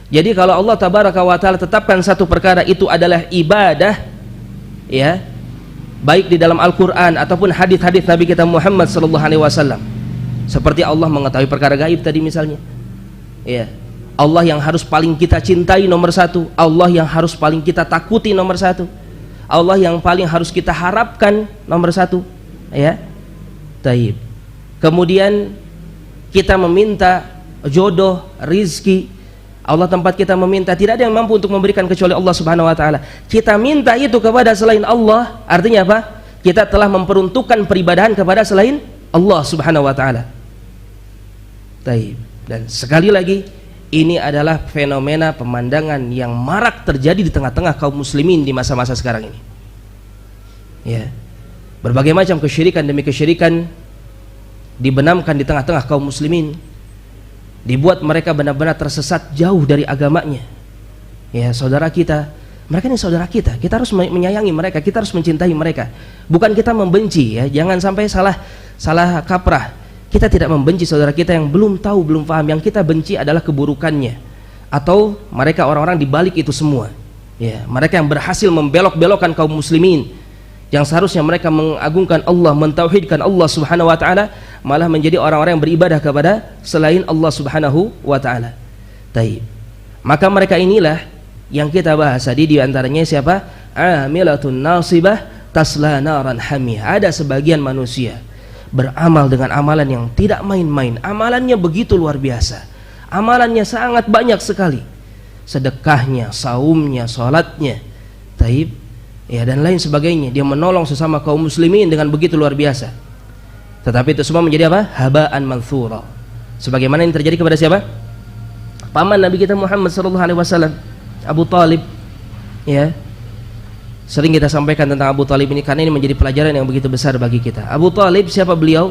Speaker 1: Jadi kalau Allah tabaraka wa taala tetapkan satu perkara itu adalah ibadah, ya, baik di dalam Al-Qur'an ataupun hadis-hadis Nabi kita Muhammad sallallahu alaihi wasallam. Seperti Allah mengetahui perkara gaib tadi misalnya. Ya. Allah yang harus paling kita cintai nomor satu, Allah yang harus paling kita takuti nomor satu, Allah yang paling harus kita harapkan nomor satu, ya. Taib. Kemudian kita meminta jodoh, rizki, Allah tempat kita meminta, tidak ada yang mampu untuk memberikan kecuali Allah Subhanahu wa taala. Kita minta itu kepada selain Allah, artinya apa? Kita telah memperuntukkan peribadahan kepada selain Allah Subhanahu wa taala. Taib. Dan sekali lagi, ini adalah fenomena pemandangan yang marak terjadi di tengah-tengah kaum muslimin di masa-masa sekarang ini. Ya. Berbagai macam kesyirikan demi kesyirikan dibenamkan di tengah-tengah kaum muslimin, dibuat mereka benar-benar tersesat jauh dari agamanya. Ya, saudara kita, mereka ini saudara kita harus menyayangi mereka, kita harus mencintai mereka. Bukan kita membenci, ya, jangan sampai salah kaprah. Kita tidak membenci saudara kita yang belum tahu, belum paham. Yang kita benci adalah keburukannya atau mereka orang-orang di balik itu semua. Ya, mereka yang berhasil membelok-belokkan kaum muslimin, yang seharusnya mereka mengagungkan Allah, mentauhidkan Allah Subhanahu wa taala, malah menjadi orang-orang yang beribadah kepada selain Allah Subhanahu wa taala. Taib. Maka mereka inilah yang kita bahas tadi, di antaranya siapa? Amilatun nasibah tasla naran hamiyah. Ada sebagian manusia beramal dengan amalan yang tidak main-main. Amalannya begitu luar biasa. Amalannya sangat banyak sekali. Sedekahnya, saumnya, salatnya, taib, ya, dan lain sebagainya. Dia menolong sesama kaum muslimin dengan begitu luar biasa. Tetapi itu semua menjadi apa? Haba'an manthura. Sebagaimana yang terjadi kepada siapa? Paman Nabi kita Muhammad sallallahu alaihi wasallam, Abu Talib. Ya. Sering kita sampaikan tentang Abu Talib ini karena ini menjadi pelajaran yang begitu besar bagi kita. Abu Talib, siapa beliau?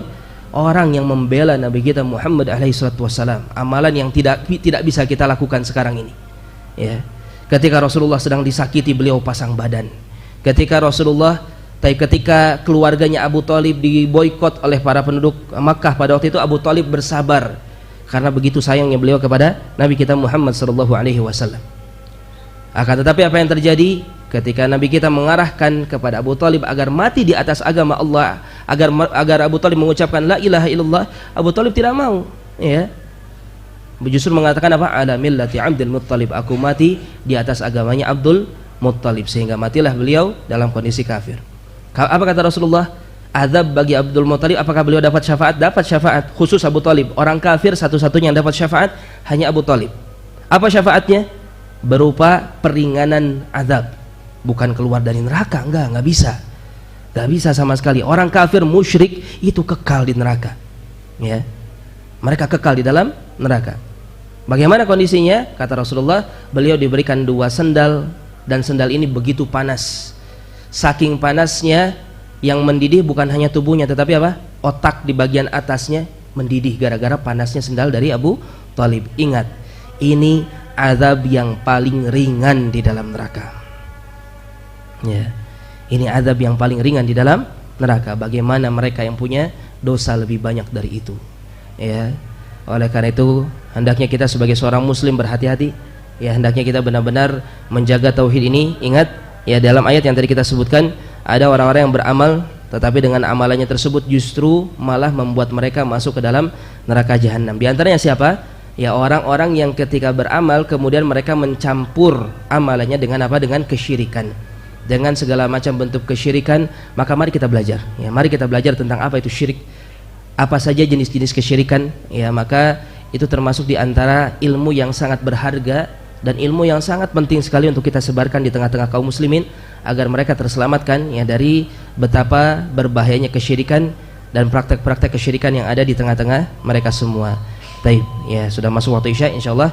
Speaker 1: Orang yang membela Nabi kita Muhammad alaihi salatu wasallam. Amalan yang tidak bisa kita lakukan sekarang ini. Ya. Ketika Rasulullah sedang disakiti, beliau pasang badan. Ketika ketika keluarganya Abu Talib diboikot oleh para penduduk Makkah pada waktu itu, Abu Talib bersabar karena begitu sayangnya beliau kepada Nabi kita Muhammad sallallahu alaihi wasallam. Akan tetapi apa yang terjadi ketika Nabi kita mengarahkan kepada Abu Talib agar mati di atas agama Allah, agar Abu Talib mengucapkan la ilaha illallah, Abu Talib tidak mau, ya. Justru mengatakan apa? Ala millati Abdul Muttalib, aku mati di atas agamanya Abdul Muttalib, sehingga matilah beliau dalam kondisi kafir. Apa kata Rasulullah? Azab bagi Abdul Muttalib. Apakah beliau dapat syafaat? Dapat syafaat, khusus Abu Talib. Orang kafir satu-satunya yang dapat syafaat hanya Abu Talib. Apa syafaatnya? Berupa peringanan azab, bukan keluar dari neraka. Enggak bisa sama sekali. Orang kafir musyrik itu kekal di neraka, ya, mereka kekal di dalam neraka. Bagaimana kondisinya? Kata Rasulullah, beliau diberikan 2 sendal, dan sendal ini begitu panas. Saking panasnya, yang mendidih bukan hanya tubuhnya tetapi apa? Otak di bagian atasnya mendidih gara-gara panasnya sendal dari Abu Talib. Ingat, ini azab yang paling ringan di dalam neraka. Ya, ini azab yang paling ringan di dalam neraka. Bagaimana mereka yang punya dosa lebih banyak dari itu? Ya, oleh karena itu hendaknya kita sebagai seorang muslim berhati-hati. Ya, hendaknya kita benar-benar menjaga tauhid ini. Ingat, ya, dalam ayat yang tadi kita sebutkan, ada orang-orang yang beramal tetapi dengan amalannya tersebut justru malah membuat mereka masuk ke dalam neraka jahanam. Di antaranya siapa? Ya, orang-orang yang ketika beramal kemudian mereka mencampur amalannya dengan apa? Dengan kesyirikan, dengan segala macam bentuk kesyirikan. Maka mari kita belajar. Ya, mari kita belajar tentang apa itu syirik, apa saja jenis-jenis kesyirikan. Ya, maka itu termasuk di antara ilmu yang sangat berharga dan ilmu yang sangat penting sekali untuk kita sebarkan di tengah-tengah kaum muslimin agar mereka terselamatkan, ya, dari betapa berbahayanya kesyirikan dan praktek-praktek kesyirikan yang ada di tengah-tengah mereka semua. Baik, ya sudah masuk waktu Isya, insyaallah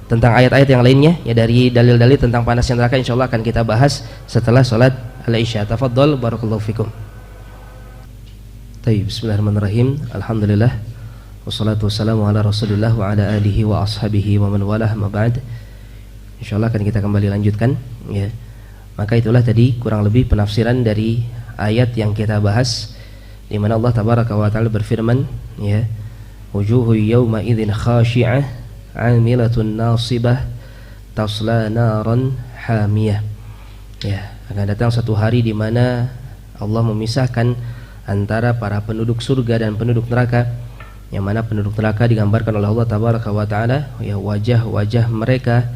Speaker 1: tentang ayat-ayat yang lainnya ya dari dalil-dalil tentang panasnya neraka insyaallah akan kita bahas setelah salat al-Isya. Tafadhol barakallahu fikum. Baik, bismillahirrahmanirrahim. Alhamdulillah wassalatu wassalamu ala Rasulillah wa ala alihi wa ashabihi wa man walah, ma ba'd. Insyaallah akan kita kembali lanjutkan ya. Maka itulah tadi kurang lebih penafsiran dari ayat yang kita bahas, di mana Allah tabaraka wa taala berfirman ya, wujuhu yawma idzin khashi'ah 'amilatun nasibah tasla naran hamiyah. Ya, akan datang satu hari di mana Allah memisahkan antara para penduduk surga dan penduduk neraka, yang mana penduduk neraka digambarkan oleh Allah tabaraka wa taala ya, wajah-wajah mereka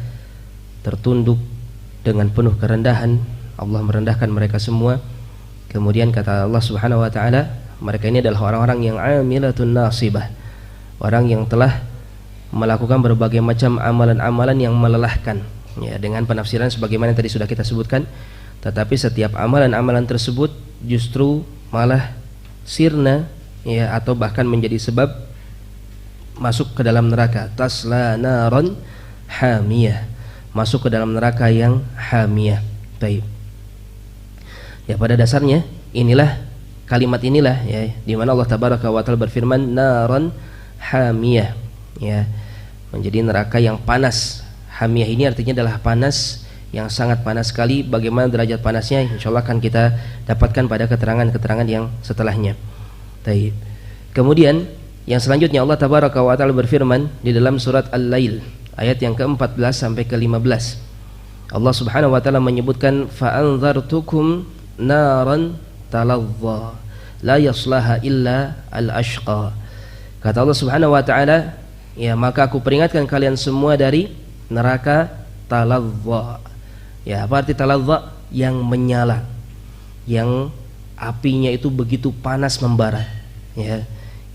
Speaker 1: tertunduk dengan penuh kerendahan. Allah merendahkan mereka semua. Kemudian kata Allah subhanahu wa ta'ala, mereka ini adalah orang-orang yang amilatun nasibah, orang yang telah melakukan berbagai macam amalan-amalan yang melelahkan ya, dengan penafsiran sebagaimana yang tadi sudah kita sebutkan. Tetapi setiap amalan-amalan tersebut justru malah sirna ya, atau bahkan menjadi sebab masuk ke dalam neraka. Tasla naron hamiyah, masuk ke dalam neraka yang hamiyah. Baik. Ya, pada dasarnya inilah kalimat inilah ya, di mana Allah tabaraka wa taala berfirman naron hamiyah ya, menjadi neraka yang panas. Hamiyah ini artinya adalah panas, yang sangat panas sekali. Bagaimana derajat panasnya insyaallah akan kita dapatkan pada keterangan-keterangan yang setelahnya. Baik. Kemudian yang selanjutnya Allah tabaraka wa taala berfirman di dalam surat Al-Lail ayat yang ke-14 sampai ke-15. Allah subhanahu wa ta'ala menyebutkan fa'anzartukum naran talazza la yaslaha illa al-ashqa. Kata Allah subhanahu wa ta'ala ya, maka aku peringatkan kalian semua dari neraka talazza. Ya, apa arti talazza? Yang menyala, yang apinya itu begitu panas membara ya.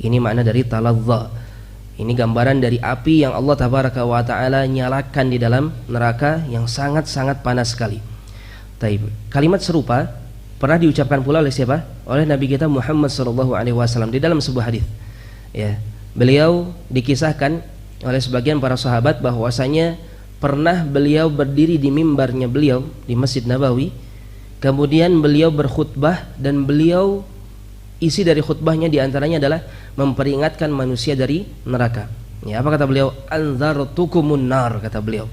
Speaker 1: Ini makna dari talazza. Ini gambaran dari api yang Allah tabaraka wa ta'ala nyalakan di dalam neraka yang sangat-sangat panas sekali. Taib. Kalimat serupa pernah diucapkan pula oleh siapa? Oleh Nabi kita Muhammad sallallahu alaihi wasallam di dalam sebuah hadis. Ya, beliau dikisahkan oleh sebagian para sahabat bahwasanya pernah beliau berdiri di mimbarnya beliau di Masjid Nabawi. Kemudian beliau berkhutbah dan beliau isi dari khutbahnya diantaranya adalah memperingatkan manusia dari neraka. Ya, apa kata beliau? Anzartukumun nar, kata beliau.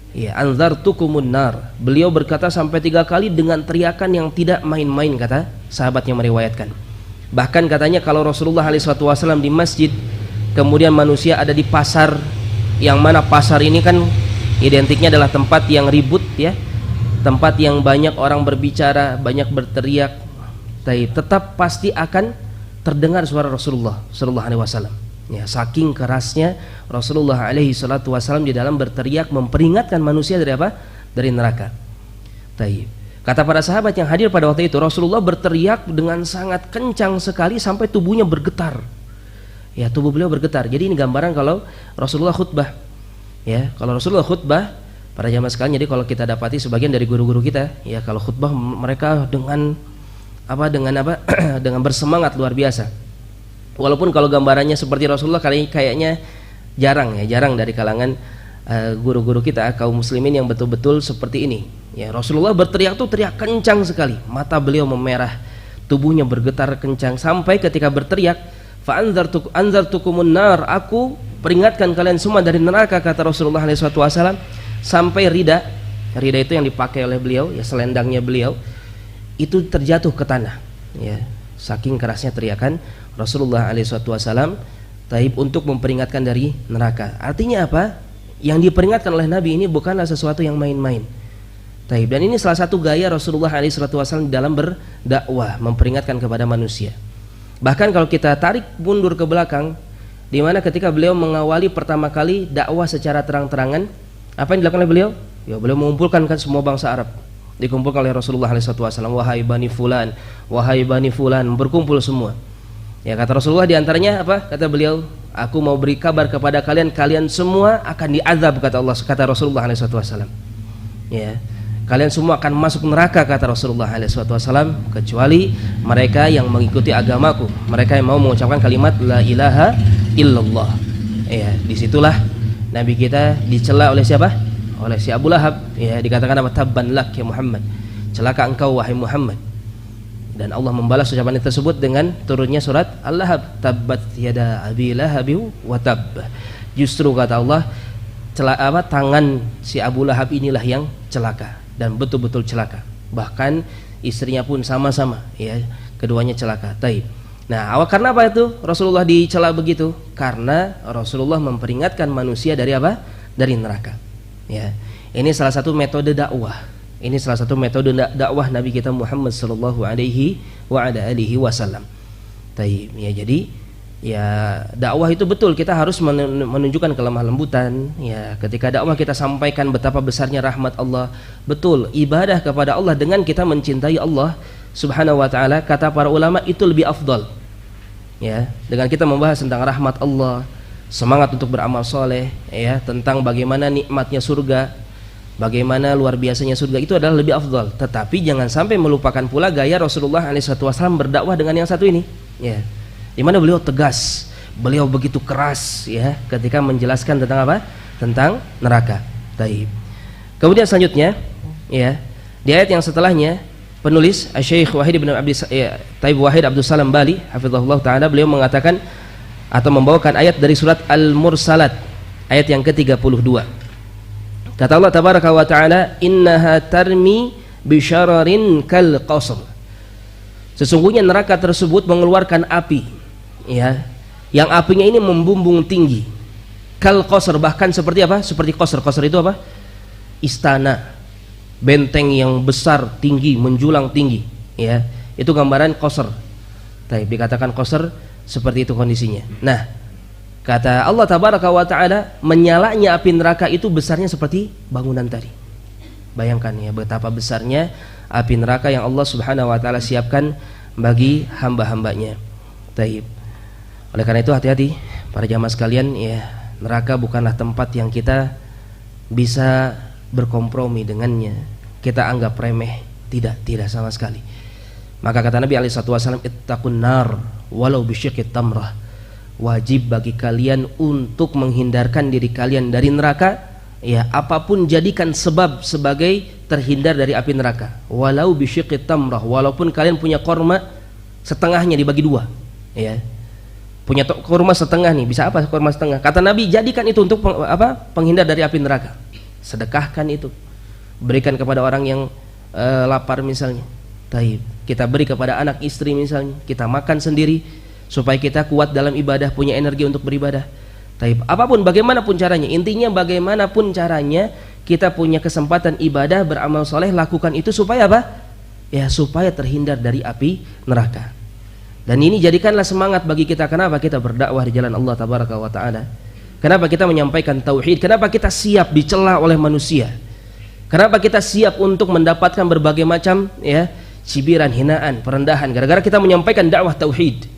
Speaker 1: Ya, anzartukumun nar. Beliau berkata sampai 3 kali dengan teriakan yang tidak main-main, kata sahabat yang meriwayatkan. Bahkan katanya kalau Rasulullah SAW di masjid, kemudian manusia ada di pasar, yang mana pasar ini kan identiknya adalah tempat yang ribut ya, tempat yang banyak orang berbicara, banyak berteriak. Tetap pasti akan terdengar suara Rasulullah sallallahu alaihi wasallam. Ya, saking kerasnya Rasulullah alaihi salatu wasallam di dalam berteriak memperingatkan manusia dari apa? Dari neraka. Kata para sahabat yang hadir pada waktu itu, Rasulullah berteriak dengan sangat kencang sekali sampai tubuhnya bergetar. Ya, tubuh beliau bergetar. Jadi ini gambaran kalau Rasulullah khutbah. Ya, kalau Rasulullah khutbah, para jamaah sekalian, jadi kalau kita dapati sebagian dari guru-guru kita, ya kalau khutbah mereka dengan dengan bersemangat luar biasa. Walaupun kalau gambarannya seperti Rasulullah kayaknya jarang dari kalangan guru-guru kita kaum muslimin yang betul-betul seperti ini. Ya, Rasulullah berteriak tuh teriak kencang sekali, mata beliau memerah, tubuhnya bergetar kencang sampai ketika berteriak anzartukumun nar, aku peringatkan kalian semua dari neraka, kata Rasulullah SAW, sampai rida itu yang dipakai oleh beliau, ya selendangnya beliau itu terjatuh ke tanah ya, saking kerasnya teriakan Rasulullah SAW untuk memperingatkan dari neraka. Artinya apa? Yang diperingatkan oleh Nabi ini bukanlah sesuatu yang main-main. Dan ini salah satu gaya Rasulullah SAW dalam berdakwah, memperingatkan kepada manusia. Bahkan kalau kita tarik mundur ke belakang, di mana ketika beliau mengawali pertama kali dakwah secara terang-terangan, apa yang dilakukan oleh beliau? Ya, beliau mengumpulkan kan semua bangsa Arab. Dikumpulkan oleh Rasulullah SAW, wahai bani fulan, berkumpul semua. Ya, kata Rasulullah diantaranya apa? Kata beliau, aku mau beri kabar kepada kalian, kalian semua akan diazab, kata Rasulullah SAW. Ya, kalian semua akan masuk neraka, kata Rasulullah SAW, kecuali mereka yang mengikuti agamaku, mereka yang mau mengucapkan kalimat la ilaha illallah. Ya, disitulah Nabi kita dicela oleh siapa? Oleh si Abu Lahab. Ya, dikatakan apa? Tabban lak ya Muhammad, celaka engkau wahai Muhammad. Dan Allah membalas ucapan tersebut dengan turunnya surat Al-Lahab, tabbat yada abi lahabi wa tabb. Justru kata Allah, tangan si Abu Lahab inilah yang celaka, dan betul-betul celaka. Bahkan istrinya pun sama-sama, ya, keduanya celaka. Taib. Nah, karena apa itu Rasulullah dicela begitu? Karena Rasulullah memperingatkan manusia dari apa? Dari neraka. Ya, ini salah satu metode dakwah. Ini salah satu metode dakwah Nabi kita Muhammad sallallahu alaihi wasallam. Taib. Ya, jadi ya dakwah itu betul kita harus menunjukkan kelemah lembutan. Ya, ketika dakwah kita sampaikan betapa besarnya rahmat Allah. Betul, ibadah kepada Allah dengan kita mencintai Allah Subhanahu wa taala, kata para ulama itu lebih afdal. Ya, dengan kita membahas tentang rahmat Allah, semangat untuk beramal soleh, ya, tentang bagaimana nikmatnya surga, bagaimana luar biasanya surga, itu adalah lebih afdal. Tetapi jangan sampai melupakan pula gaya Rasulullah SAW berdakwah dengan yang satu ini, ya, di mana beliau tegas, beliau begitu keras, ya, ketika menjelaskan tentang apa? Tentang neraka. Taib. Kemudian selanjutnya, ya, di ayat yang setelahnya, penulis Syekh Wahid bin Wahid Abdul Salam Bali hafizahullah taala, beliau mengatakan atau membawakan ayat dari surat Al-Mursalat ayat yang ke-32. Kata Allah tabaraka wa taala, innaha tarmi bisyararin kal qasr. Sesungguhnya neraka tersebut mengeluarkan api, ya, yang apinya ini membumbung tinggi. Kal qasr, bahkan seperti apa? Seperti qasr. Qasr itu apa? Istana, benteng yang besar, tinggi, menjulang tinggi, ya. Itu gambaran qasr. Tapi dikatakan qasr seperti itu kondisinya. Nah, kata Allah tabaraka wa taala, menyalanya api neraka itu besarnya seperti bangunan tadi. Bayangkan, ya, betapa besarnya api neraka yang Allah Subhanahu wa taala siapkan bagi hamba-hambanya. Taib. Oleh karena itu hati-hati para jamaah sekalian, ya, neraka bukanlah tempat yang kita bisa berkompromi dengannya, kita anggap remeh. Tidak sama sekali. Maka kata Nabi SAW, ittaqun nar walau bisyiqqit tamrah. Wajib bagi kalian untuk menghindarkan diri kalian dari neraka, ya, apapun jadikan sebab sebagai terhindar dari api neraka. Walau bisyiqqit tamrah, walaupun kalian punya korma setengahnya dibagi dua, ya. Punya korma setengah nih, bisa apa korma setengah? Kata Nabi, jadikan itu untuk penghindar dari api neraka. Sedekahkan itu, berikan kepada orang yang lapar misalnya. Taib. Kita beri kepada anak istri misalnya, kita makan sendiri supaya kita kuat dalam ibadah, punya energi untuk beribadah. Taib. Apapun, bagaimanapun caranya, intinya bagaimanapun caranya kita punya kesempatan ibadah, beramal soleh, lakukan itu supaya apa? Ya, supaya terhindar dari api neraka. Dan ini jadikanlah semangat bagi kita. Kenapa kita berdakwah di jalan Allah tabaraka wa taala? Kenapa kita menyampaikan tauhid? Kenapa kita siap dicela oleh manusia? Kenapa kita siap untuk mendapatkan berbagai macam, ya, cibiran, hinaan, perendahan gara-gara kita menyampaikan dakwah tauhid?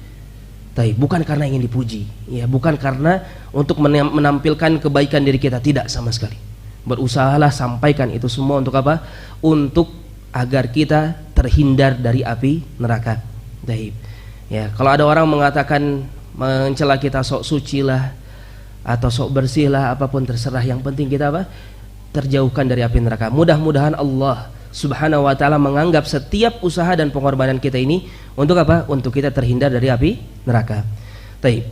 Speaker 1: Tapi bukan karena ingin dipuji, ya, bukan karena untuk menampilkan kebaikan diri kita, tidak sama sekali. Berusahalah sampaikan itu semua untuk apa? Untuk agar kita terhindar dari api neraka. Taib. Ya, kalau ada orang mengatakan mencela kita sok suci lah atau sok bersih lah, apapun terserah, yang penting kita apa? Terjauhkan dari api neraka. Mudah-mudahan Allah Subhanahu wa taala menganggap setiap usaha dan pengorbanan kita ini untuk apa? Untuk kita terhindar dari api neraka. Baik.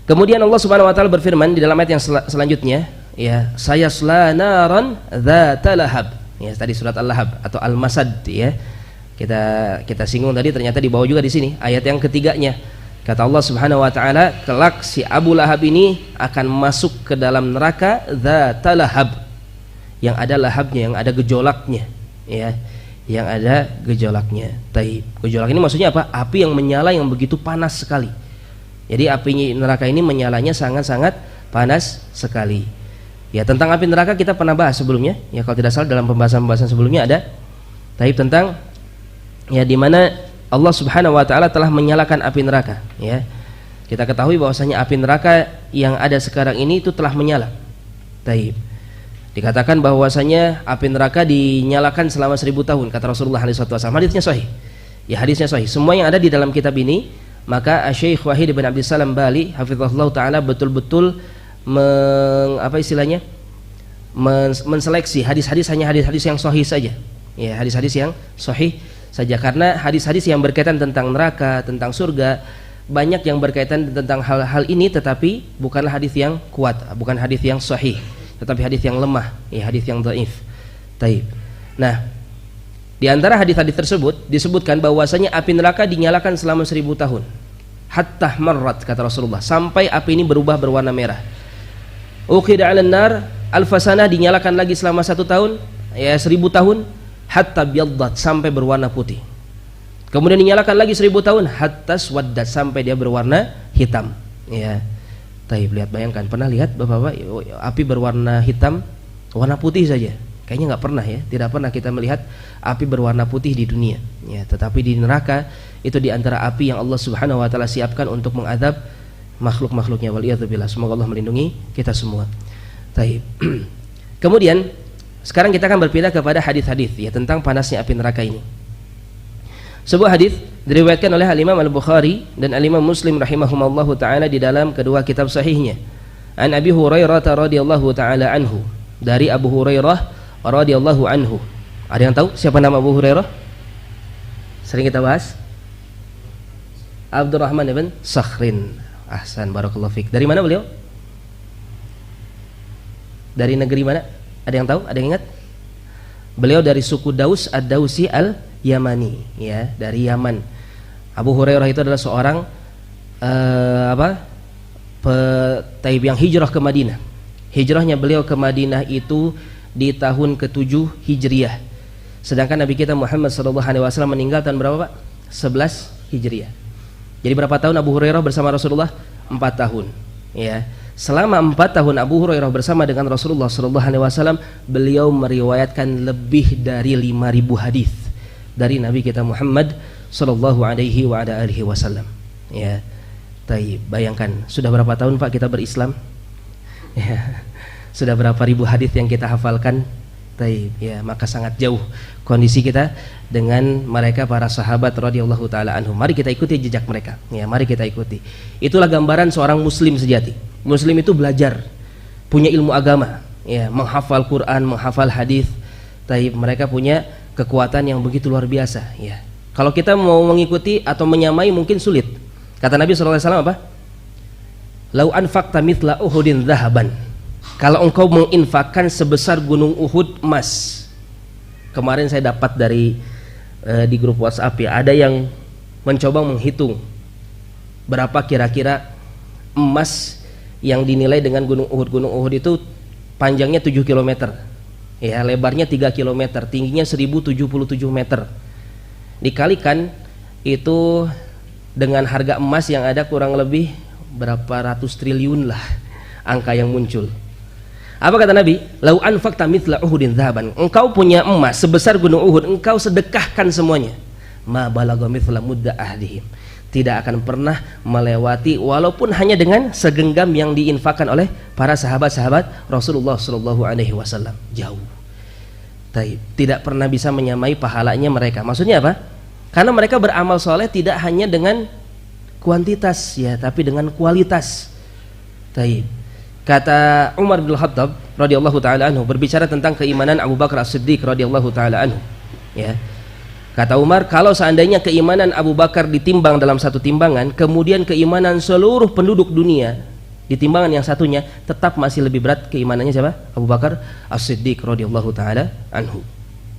Speaker 1: Kemudian Allah Subhanahu wa taala berfirman di dalam ayat yang selanjutnya, ya, sayasla naran dzata lahab. Ya, tadi surat Al-Lahab atau Al-Masad, ya. Kita singgung tadi, ternyata dibawa juga di sini ayat yang ketiganya. Kata Allah Subhanahu wa taala, kelak si Abu Lahab ini akan masuk ke dalam neraka dzata lahab, yang ada lahabnya, yang ada gejolaknya, ya, yang ada gejolaknya. Taib. Gejolak ini maksudnya apa? Api yang menyala yang begitu panas sekali. Jadi api neraka ini menyalanya sangat-sangat panas sekali. Ya, tentang api neraka kita pernah bahas sebelumnya, ya, kalau tidak salah dalam pembahasan sebelumnya ada. Taib, tentang, ya, di mana Allah Subhanahu wa taala telah menyalakan api neraka, ya. Kita ketahui bahwasanya api neraka yang ada sekarang ini itu telah menyala. Taib. Dikatakan bahwasanya api neraka dinyalakan selama 1000 tahun kata Rasulullah SAW. Hadisnya sahih. Ya, hadisnya sahih. Semua yang ada di dalam kitab ini, maka Syekh Wahid bin Abdul Salam Bali hafizahullah taala betul-betul menseleksi hadis-hadis, hanya hadis-hadis yang sahih saja. Ya, hadis-hadis yang sahih saja, karena hadis-hadis yang berkaitan tentang neraka, tentang surga, banyak yang berkaitan tentang hal-hal ini, tetapi bukanlah hadis yang kuat, bukan hadis yang sahih, tetapi hadis yang lemah, ya, hadis yang dhaif. Taib. Nah, di antara hadis-hadis tersebut disebutkan bahwasanya api neraka dinyalakan selama 1000 tahun. Hatta marrat kata Rasulullah, sampai api ini berubah berwarna merah. Uqida 'alan nar alfasanah, dinyalakan lagi selama 1 tahun, ya 1000 tahun. Hatta byaddat, sampai berwarna putih. Kemudian dinyalakan lagi 1000 tahun, hatta swaddat, sampai dia berwarna hitam. Ya. Taib, lihat, bayangkan, pernah lihat Bapak-bapak api berwarna hitam, warna putih saja? Kayaknya nggak pernah ya, tidak pernah kita melihat api berwarna putih di dunia. Ya, tetapi di neraka itu di antara api yang Allah Subhanahu wa taala siapkan untuk mengadab makhluk-makhluknya. Waliyadzubillah. Semoga Allah melindungi kita semua. Taib. Kemudian sekarang kita akan berpindah kepada hadis-hadis ya tentang panasnya api neraka ini. Sebuah hadis diriwayatkan oleh Al-Imam Al-Bukhari dan Al-Imam Muslim rahimahumallahu taala di dalam kedua kitab sahihnya. An Abi Hurairah radhiyallahu taala anhu, dari Abu Hurairah radhiyallahu anhu. Ada yang tahu siapa nama Abu Hurairah? Sering kita bahas. Abdurrahman ibn Sakhrin. Ahsan, barakallahu fiik. Dari mana beliau? Dari negeri mana? Ada yang tahu? Ada yang ingat? Beliau dari suku Daus Ad-Dausi Al-Yamani, ya, dari Yaman. Abu Hurairah itu adalah seorang taib yang hijrah ke Madinah. Hijrahnya beliau ke Madinah itu di tahun ke-7 Hijriah. Sedangkan Nabi kita Muhammad SAW meninggal tahun berapa, Pak? 11 Hijriah. Jadi berapa tahun Abu Hurairah bersama Rasulullah? 4 tahun. Ya. Selama 4 tahun Abu Hurairah bersama dengan Rasulullah SAW, beliau meriwayatkan lebih dari 5.000 hadis dari Nabi kita Muhammad SAW. Ya, taib. Bayangkan, sudah berapa tahun Pak kita berislam? Ya, sudah berapa ribu hadis yang kita hafalkan? Taib. Ya, maka sangat jauh kondisi kita dengan mereka para sahabat radhiyallahu taala anhum. Mari kita ikuti jejak mereka. Ya, mari kita ikuti. Itulah gambaran seorang muslim sejati. Muslim itu belajar, punya ilmu agama, ya, menghafal Quran, menghafal hadis. Taib, mereka punya kekuatan yang begitu luar biasa. Ya, kalau kita mau mengikuti atau menyamai mungkin sulit. Kata Nabi SAW apa? Lau anfaqta mithla Uhudin dhahaban. Kalau engkau menginfakkan sebesar gunung Uhud emas. Kemarin saya dapat dari di grup WhatsApp ya, ada yang mencoba menghitung berapa kira-kira emas yang dinilai dengan gunung Uhud. Gunung Uhud itu panjangnya 7 km, ya, lebarnya 3 km, tingginya 1077 meter. Dikalikan itu dengan harga emas yang ada, kurang lebih berapa ratus triliun lah angka yang muncul. Apa kata Nabi? Lau anfaqta mithla Uhudin dhahaban. Engkau punya emas sebesar gunung Uhud, engkau sedekahkan semuanya. Ma balagha mithla mudda ahdihim. Tidak akan pernah melewati walaupun hanya dengan segenggam yang diinfakkan oleh para sahabat-sahabat Rasulullah SAW. Jauh. Tidak pernah bisa menyamai pahalanya mereka. Maksudnya apa? Karena mereka beramal soleh tidak hanya dengan kuantitas ya, tapi dengan kualitas. Kata Umar bin Khattab radhiyallahu taala anhu berbicara tentang keimanan Abu Bakar As-Siddiq radhiyallahu taala anhu. Ya. Kata Umar, kalau seandainya keimanan Abu Bakar ditimbang dalam satu timbangan, kemudian keimanan seluruh penduduk dunia di timbangan yang satunya, tetap masih lebih berat keimanannya siapa? Abu Bakar As-Siddiq radhiyallahu taala anhu.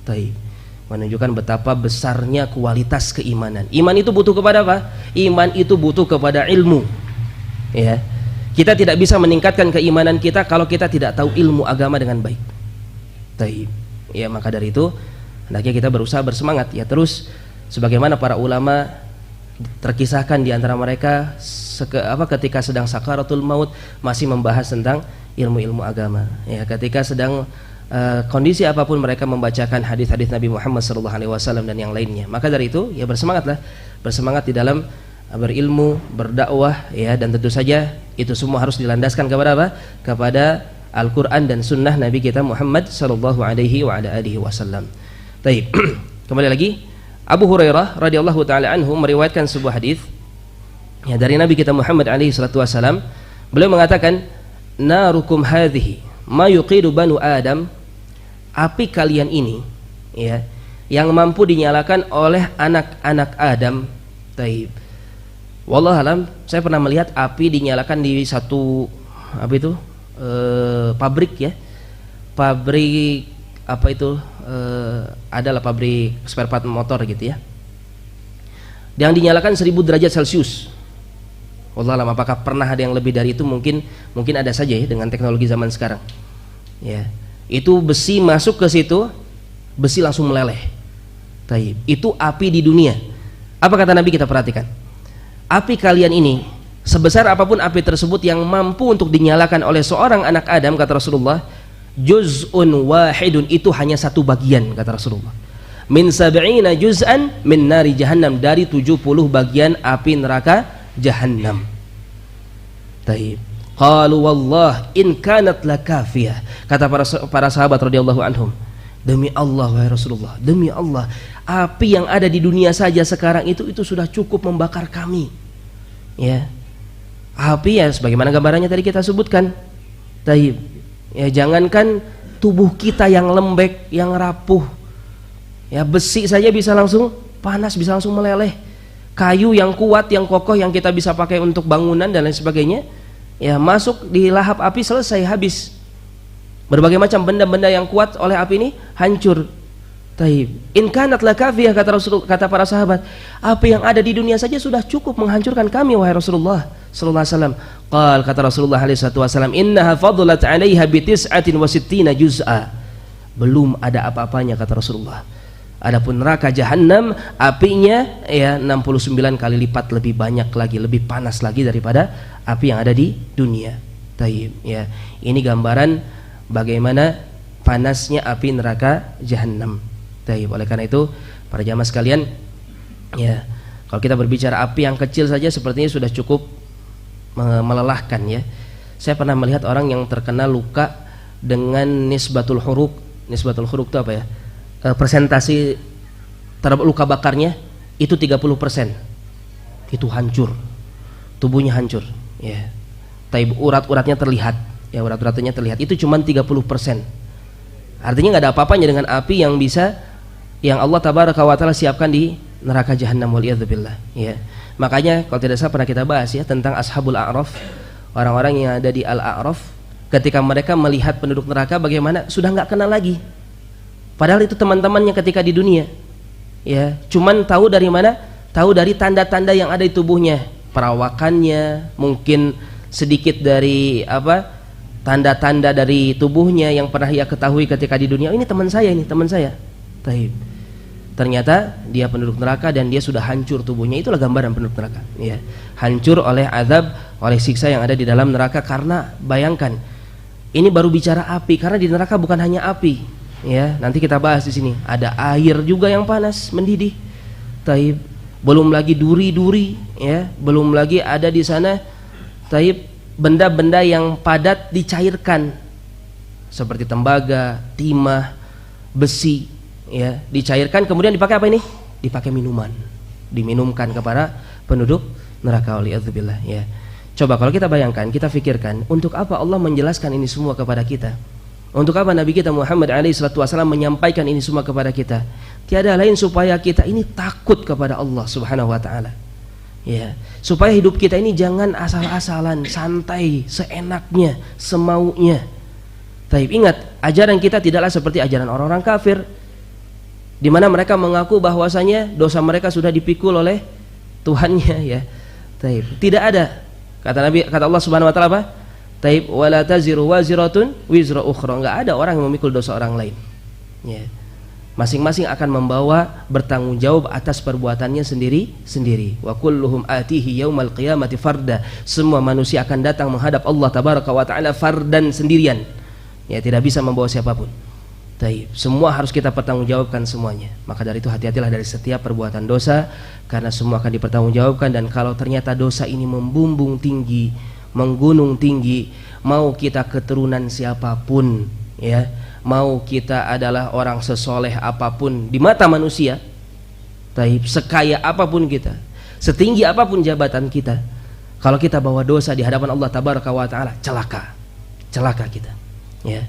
Speaker 1: Taib. Menunjukkan betapa besarnya kualitas keimanan. Iman itu butuh kepada apa? Iman itu butuh kepada ilmu. Ya. Kita tidak bisa meningkatkan keimanan kita kalau kita tidak tahu ilmu agama dengan baik. Taib. Ya, maka dari itu hendaknya kita berusaha bersemangat ya, terus sebagaimana para ulama terkisahkan di antara mereka ketika sedang sakaratul maut masih membahas tentang ilmu-ilmu agama. Ya, ketika sedang kondisi apapun mereka membacakan hadis-hadis Nabi Muhammad SAW dan yang lainnya. Maka dari itu ya bersemangatlah, bersemangat di dalam berilmu, berdakwah ya, dan tentu saja itu semua harus dilandaskan kepada apa? Kepada Al-Quran dan Sunnah Nabi kita Muhammad sallallahu alaihi wa ala alihi wasallam. Baik, kembali lagi, Abu Hurairah radhiyallahu taala anhu meriwayatkan sebuah hadis ya dari Nabi kita Muhammad alaihi salatu wasallam. Beliau mengatakan, narukum hadhihi ma yuqidu banu Adam, api kalian ini ya yang mampu dinyalakan oleh anak-anak Adam. Taib. Wallahu alam, saya pernah melihat api dinyalakan di satu pabrik ya. Pabrik apa itu? Adalah pabrik spare part motor gitu ya. Yang dinyalakan 1000 derajat Celcius. Wallahu alam, apakah pernah ada yang lebih dari itu? Mungkin ada saja ya dengan teknologi zaman sekarang. Ya. Itu besi masuk ke situ, besi langsung meleleh. Taib. Itu api di dunia. Apa kata Nabi, kita perhatikan. Api kalian ini, sebesar apapun api tersebut yang mampu untuk dinyalakan oleh seorang anak Adam, kata Rasulullah, juz'un wahidun, itu hanya satu bagian, kata Rasulullah. Min sab'ina juz'an min nari jahannam, dari 70 bagian api neraka jahannam. Taib. Qalu wallah in kanat lakafiyah, kata para sahabat radhiyallahu anhum, demi Allah wahai Rasulullah, demi Allah, api yang ada di dunia saja sekarang itu sudah cukup membakar kami. Ya. Api ya sebagaimana gambarannya tadi kita sebutkan. Taib. Ya, jangankan tubuh kita yang lembek, yang rapuh. Ya, besi saja bisa langsung panas, bisa langsung meleleh. Kayu yang kuat, yang kokoh yang kita bisa pakai untuk bangunan dan lain sebagainya, ya masuk di lahap api, selesai, habis. Berbagai macam benda-benda yang kuat oleh api ini hancur. Taib. In kanat lakafiyah, kata Rasul, kata para sahabat, api yang ada di dunia saja sudah cukup menghancurkan kami wahai Rasulullah sallallahu alaihi wasallam. Qal, kata Rasulullah alaihi wasallam, innaha fadlat 'alaiha bi 69 juz'a. Belum ada apa-apanya, kata Rasulullah. Adapun neraka jahanam, apinya ya 69 kali lipat lebih banyak lagi, lebih panas lagi daripada api yang ada di dunia. Taib. Ya, ini gambaran bagaimana panasnya api neraka jahanam. Taib. Oleh karena itu, para jamaah sekalian, ya, kalau kita berbicara api yang kecil saja sepertinya sudah cukup melelahkan ya. Saya pernah melihat orang yang terkena luka dengan nisbatul huruk. Nisbatul huruk itu apa ya? Persentasi terhadap luka bakarnya itu 30%. Itu hancur. Tubuhnya hancur, ya. Taib, urat-uratnya terlihat. Ya, urat-uratnya terlihat. Itu cuma 30%. Artinya nggak ada apa-apanya dengan api yang Allah tabaraka wa taala siapkan di neraka jahanam, waliyadzubillah. Ya. Makanya kalau tidak salah pernah kita bahas ya tentang ashabul a'raf, orang-orang yang ada di al-a'raf, ketika mereka melihat penduduk neraka bagaimana sudah nggak kenal lagi. Padahal itu teman-temannya ketika di dunia. Ya, cuman tahu dari mana? Tahu dari tanda-tanda yang ada di tubuhnya, perawakannya, mungkin sedikit dari tanda-tanda dari tubuhnya yang pernah ia ketahui ketika di dunia. Ini teman saya, ini teman saya. Taib. Ternyata dia penduduk neraka dan dia sudah hancur tubuhnya. Itulah gambaran penduduk neraka. Ya. Hancur oleh azab, oleh siksa yang ada di dalam neraka. Karena bayangkan, ini baru bicara api, karena di neraka bukan hanya api. Ya, nanti kita bahas di sini. Ada air juga yang panas, mendidih. Taib. Belum lagi duri-duri, ya. Belum lagi ada di sana, taib, benda-benda yang padat dicairkan seperti tembaga, timah, besi, ya, dicairkan kemudian dipakai apa ini? Dipakai minuman, diminumkan kepada penduduk neraka, waliyadzubillah. Ya. Coba kalau kita bayangkan, kita pikirkan, untuk apa Allah menjelaskan ini semua kepada kita? Untuk apa Nabi kita Muhammad SAW menyampaikan ini semua kepada kita? Tiada lain supaya kita ini takut kepada Allah Subhanahu wa taala. Ya, supaya hidup kita ini jangan asal-asalan, santai, seenaknya, semaunya. Taib, ingat, ajaran kita tidaklah seperti ajaran orang-orang kafir, di mana mereka mengaku bahwasanya dosa mereka sudah dipikul oleh Tuhannya. Ya, taib, tidak ada. Kata Allah Subhanahu wa taala apa? Taib, wala taziru waziratun wizra ukhra. Enggak ada orang yang memikul dosa orang lain. Ya. Masing-masing akan membawa bertanggung jawab atas perbuatannya sendiri-sendiri. Wa kulluhum atihi yaumal qiyamati farda. Semua manusia akan datang menghadap Allah tabaraka wa taala fardan, sendirian. Ya, tidak bisa membawa siapapun. Taib. Semua harus kita pertanggungjawabkan semuanya. Maka dari itu hati-hatilah dari setiap perbuatan dosa, karena semua akan dipertanggungjawabkan. Dan kalau ternyata dosa ini membumbung tinggi, menggunung tinggi, mau kita keturunan siapapun, ya, mau kita adalah orang sesoleh apapun di mata manusia, taib, sekaya apapun kita, setinggi apapun jabatan kita, kalau kita bawa dosa di hadapan Allah Tabaraka wa Ta'ala, celaka kita, ya.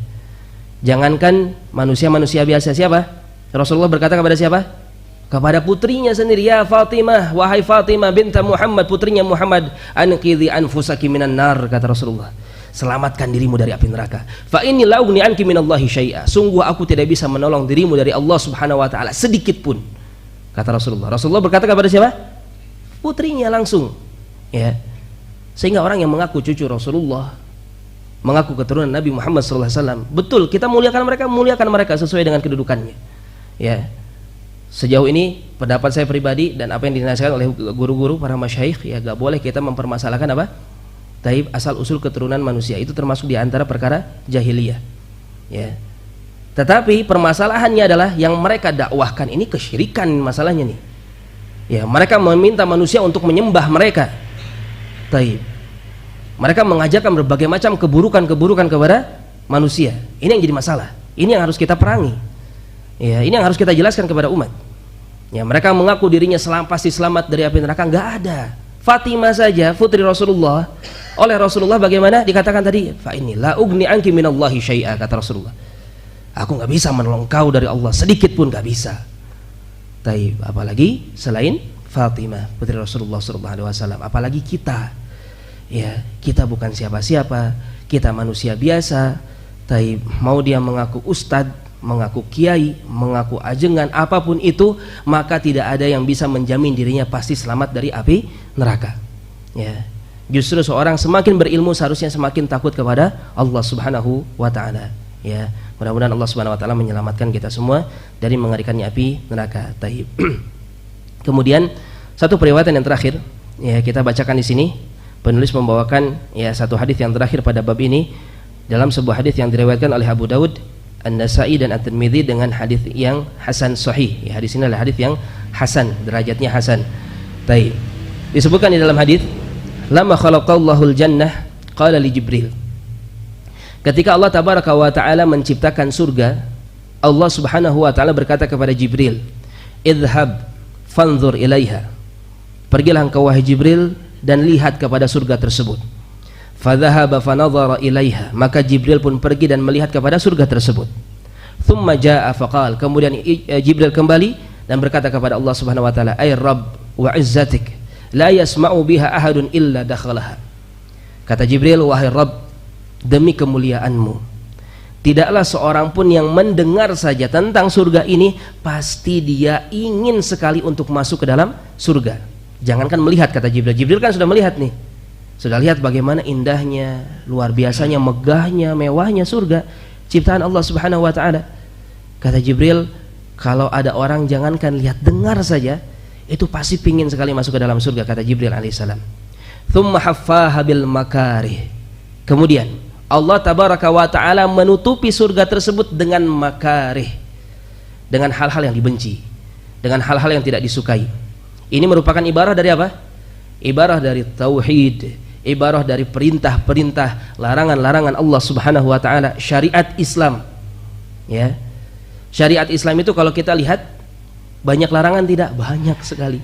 Speaker 1: Jangankan manusia biasa, siapa? Rasulullah berkata kepada siapa? Kepada putrinya sendiri, ya Fatimah, wahai Fatimah binta Muhammad, putrinya Muhammad, anqidhi anfusaki minan nar, kata Rasulullah, selamatkan dirimu dari api neraka. Fa inni la ugni anki minallahi syai'a, sungguh aku tidak bisa menolong dirimu dari Allah Subhanahu wa taala sedikit pun, kata Rasulullah. Rasulullah berkata kepada siapa? Putrinya langsung, ya. Sehingga orang yang mengaku cucu Rasulullah, mengaku keturunan Nabi Muhammad SAW, betul, kita muliakan mereka sesuai dengan kedudukannya, ya. Sejauh ini pendapat saya pribadi dan apa yang dinasihatkan oleh guru-guru para masyayikh, ya, gak boleh kita mempermasalahkan apa? Taib asal usul keturunan manusia, itu termasuk di antara perkara jahiliyah, ya. Tetapi permasalahannya adalah yang mereka dakwahkan ini kesyirikan masalahnya nih. Ya, mereka meminta manusia untuk menyembah mereka. Taib. Mereka mengajarkan berbagai macam keburukan kepada manusia. Ini yang jadi masalah. Ini yang harus kita perangi. Ya, ini yang harus kita jelaskan kepada umat. Ya, mereka mengaku dirinya pasti selamat dari api neraka, enggak ada. Fatimah saja, putri Rasulullah, oleh Rasulullah bagaimana dikatakan tadi? Fa inni la ugni anki minallahi syai'a, kata Rasulullah. Aku enggak bisa menolong kau dari Allah sedikit pun, enggak bisa. Taib, apalagi selain Fatimah, putri Rasulullah SAW, apalagi kita. Ya, kita bukan siapa-siapa, kita manusia biasa. Taib, mau dia mengaku ustadz, mengaku kiai, mengaku ajengan, apapun itu, maka tidak ada yang bisa menjamin dirinya pasti selamat dari api neraka. Ya, justru seorang semakin berilmu seharusnya semakin takut kepada Allah Subhanahu wa taala. Ya, mudah-mudahan Allah Subhanahu wa taala menyelamatkan kita semua dari mengerikannya api neraka. Taib. Kemudian satu periwayatan yang terakhir, ya, kita bacakan di sini. Penulis membawakan, ya, satu hadis yang terakhir pada bab ini dalam sebuah hadis yang diriwayatkan oleh Abu Daud, An-Nasa'i dan At-Tirmidzi dengan hadis yang hasan sahih. Ya, hadis ini adalah hadis yang hasan, derajatnya hasan. Taib. Disebutkan di dalam hadis, "Lama khalaqallahu al-jannah qala li Jibril." Ketika Allah Tabaraka wa taala menciptakan surga, Allah Subhanahu wa taala berkata kepada Jibril, "Idhhab fanzur ilaiha." Pergilah engkau wahai Jibril dan lihat kepada surga tersebut. Fadhahaba fanadhara ilaiha, maka Jibril pun pergi dan melihat kepada surga tersebut. Thumma jaa faqal, kemudian Jibril kembali dan berkata kepada Allah Subhanahu wa taala, "Ay Rabb wa izzatik, la yasma'u biha ahadun illa dakhalaha." Kata Jibril, "Wahai Rabb, demi kemuliaanmu, tidaklah seorang pun yang mendengar saja tentang surga ini pasti dia ingin sekali untuk masuk ke dalam surga." Jangankan melihat, kata Jibril. Jibril kan sudah melihat nih, sudah lihat bagaimana indahnya, luar biasanya, megahnya, mewahnya surga, ciptaan Allah Subhanahu wa taala. Kata Jibril, kalau ada orang jangankan lihat, dengar saja, itu pasti pingin sekali masuk ke dalam surga, kata Jibril alaihissalam. Thumma haffaha bil makarih. Kemudian Allah Tabaraka wa taala menutupi surga tersebut dengan makarih, dengan hal-hal yang dibenci, dengan hal-hal yang tidak disukai. Ini merupakan ibarah dari apa? Ibarah dari tauhid, ibarah dari perintah-perintah, larangan-larangan Allah Subhanahu wa taala, syariat Islam. Ya. Syariat Islam itu kalau kita lihat banyak larangan tidak? Banyak sekali.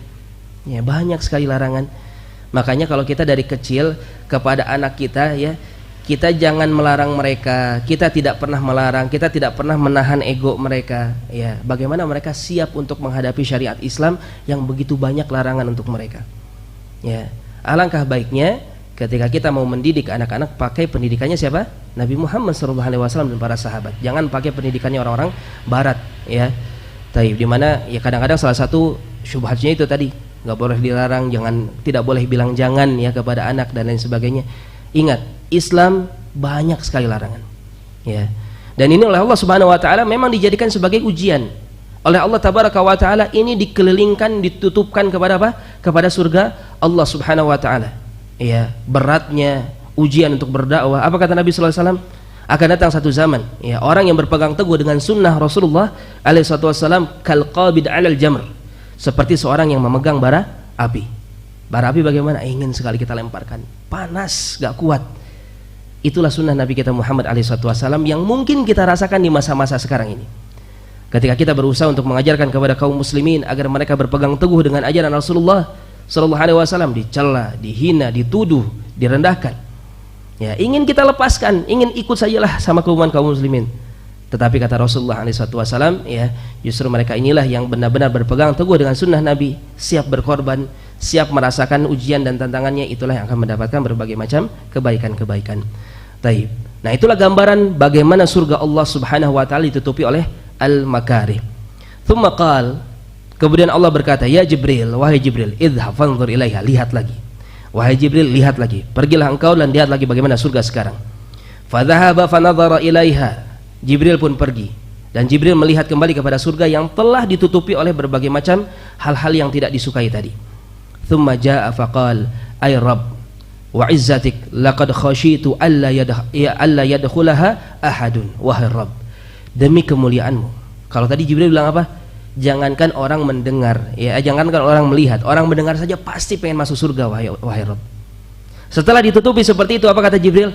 Speaker 1: Ya, banyak sekali larangan. Makanya kalau kita dari kecil kepada anak kita, ya, kita jangan melarang mereka. Kita tidak pernah melarang, kita tidak pernah menahan ego mereka, ya. Bagaimana mereka siap untuk menghadapi syariat Islam yang begitu banyak larangan untuk mereka. Ya, alangkah baiknya ketika kita mau mendidik anak-anak, pakai pendidikannya siapa? Nabi Muhammad SAW dan para sahabat. Jangan pakai pendidikannya orang-orang Barat, ya. Taib, dimana ya kadang-kadang salah satu syubhatnya itu tadi, nggak boleh dilarang, tidak boleh bilang jangan, ya, kepada anak dan lain sebagainya. Ingat, Islam banyak sekali larangan, ya. Dan ini oleh Allah Subhanahu wa taala memang dijadikan sebagai ujian. Oleh Allah Tabaraka wa taala ini dikelilingkan, ditutupkan kepada apa? Kepada surga Allah Subhanahu wa taala. Ya, beratnya ujian untuk berdakwah. Apa kata Nabi sallallahu alaihi wasallam? Akan datang satu zaman, ya, orang yang berpegang teguh dengan sunnah Rasulullah alaihi wasallam kal qabid 'alal jamr, seperti seorang yang memegang bara api. Bara api bagaimana? Ingin sekali kita lemparkan. Panas, gak kuat. Itulah sunnah Nabi kita Muhammad SAW yang mungkin kita rasakan di masa-masa sekarang ini. Ketika kita berusaha untuk mengajarkan kepada kaum muslimin agar mereka berpegang teguh dengan ajaran Rasulullah SAW, dicela, dihina, dituduh, direndahkan. Ya, ingin kita lepaskan, ingin ikut sajalah sama kaum muslimin. Tetapi kata Rasulullah SAW, ya, justru mereka inilah yang benar-benar berpegang teguh dengan sunnah Nabi, siap berkorban, siap merasakan ujian dan tantangannya. Itulah yang akan mendapatkan berbagai macam kebaikan-kebaikan. Taib. Nah, itulah gambaran bagaimana surga Allah Subhanahu wa taala ditutupi oleh al-makarih. Tsumma qala, kemudian Allah berkata, ya Jibril, wahai Jibril, idhhab fanzur ilaiha, lihat lagi. Wahai Jibril, lihat lagi. Pergilah engkau dan lihat lagi bagaimana surga sekarang. Fadhahaba fanadhara ilaiha. Jibril pun pergi dan Jibril melihat kembali kepada surga yang telah ditutupi oleh berbagai macam hal-hal yang tidak disukai tadi. Tsumma jaa faqal, ay rabb wa izzatik laqad khasyitu alla yadkhulaha ahadun. Wahai Rabb, demi kemuliaanmu. Kalau tadi Jibril bilang apa? Jangankan orang mendengar, ya, jangankan orang melihat, orang mendengar saja pasti pengen masuk surga, wahai Rabb. Setelah ditutupi seperti itu, apa kata Jibril?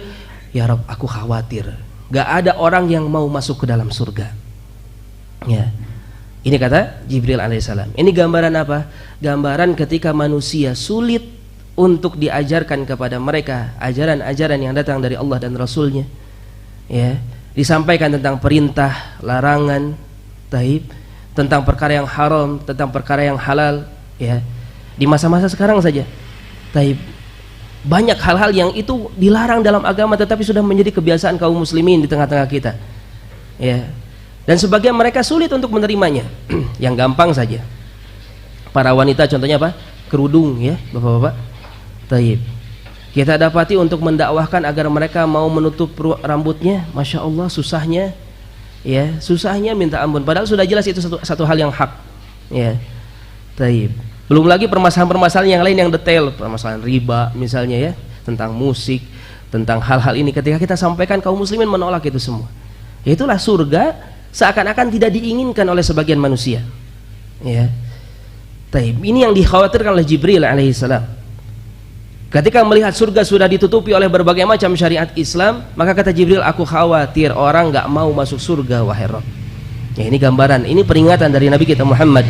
Speaker 1: Ya Rabb, aku khawatir gak ada orang yang mau masuk ke dalam surga. Ya, ini kata Jibril alaihissalam. Ini gambaran apa? Gambaran ketika manusia sulit untuk diajarkan kepada mereka ajaran-ajaran yang datang dari Allah dan Rasulnya. Ya, disampaikan tentang perintah, larangan, taib, tentang perkara yang haram, tentang perkara yang halal. Ya, di masa-masa sekarang saja, taib, banyak hal-hal yang itu dilarang dalam agama tetapi sudah menjadi kebiasaan kaum muslimin di tengah-tengah kita. Ya, dan sebagian mereka sulit untuk menerimanya. Yang gampang saja, para wanita contohnya apa? Kerudung, ya, bapak-bapak. Taib. Kita dapati untuk mendakwahkan agar mereka mau menutup rambutnya, masya Allah susahnya, ya, susahnya minta ampun. Padahal sudah jelas itu satu hal yang hak, ya. Taib. Belum lagi permasalahan-permasalahan yang lain yang detail, permasalahan riba misalnya, ya, tentang musik, tentang hal-hal ini. Ketika kita sampaikan, kaum muslimin menolak itu semua. Itulah surga seakan-akan tidak diinginkan oleh sebagian manusia, ya. Taib. Ini yang dikhawatirkan oleh Jibril alaihissalam. Ketika melihat surga sudah ditutupi oleh berbagai macam syariat Islam, maka kata Jibril, aku khawatir orang gak mau masuk surga, wahai Rabb. Ya, ini gambaran, ini peringatan dari Nabi kita Muhammad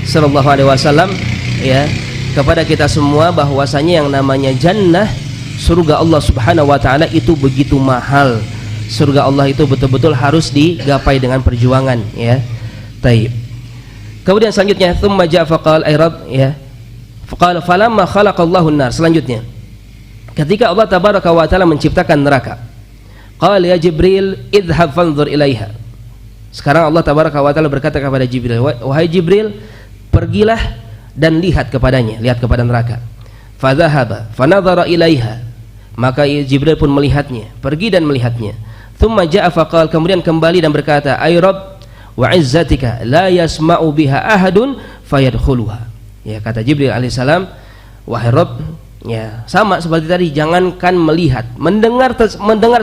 Speaker 1: sallallahu alaihi wasallam, ya, kepada kita semua bahwasanya yang namanya jannah, surga Allah Subhanahu wa taala itu begitu mahal. Surga Allah itu betul-betul harus digapai dengan perjuangan, ya. Taib. Kemudian selanjutnya, tsumma ja'a faqala ay Rabb, ya. Faqala falamma khalaqallahu an-nar. Selanjutnya, ketika Allah tabaraka wa taala menciptakan neraka, qala ya Jibril idhhab fanzur ilaiha. Sekarang Allah tabaraka wa taala berkata kepada Jibril, wahai Jibril, pergilah dan lihat kepadanya, lihat kepada neraka. Fadhahaba fanadhara ilaiha. Maka Jibril pun melihatnya, pergi dan melihatnya. Tsumma jaa faqala, kemudian kembali dan berkata, ay Rabb wa izzatika la yasma'u biha ahadun fayadkhuluha. Ya, kata Jibril alaihissalam, wahai Rabb, ya, sama seperti tadi, jangankan melihat, mendengar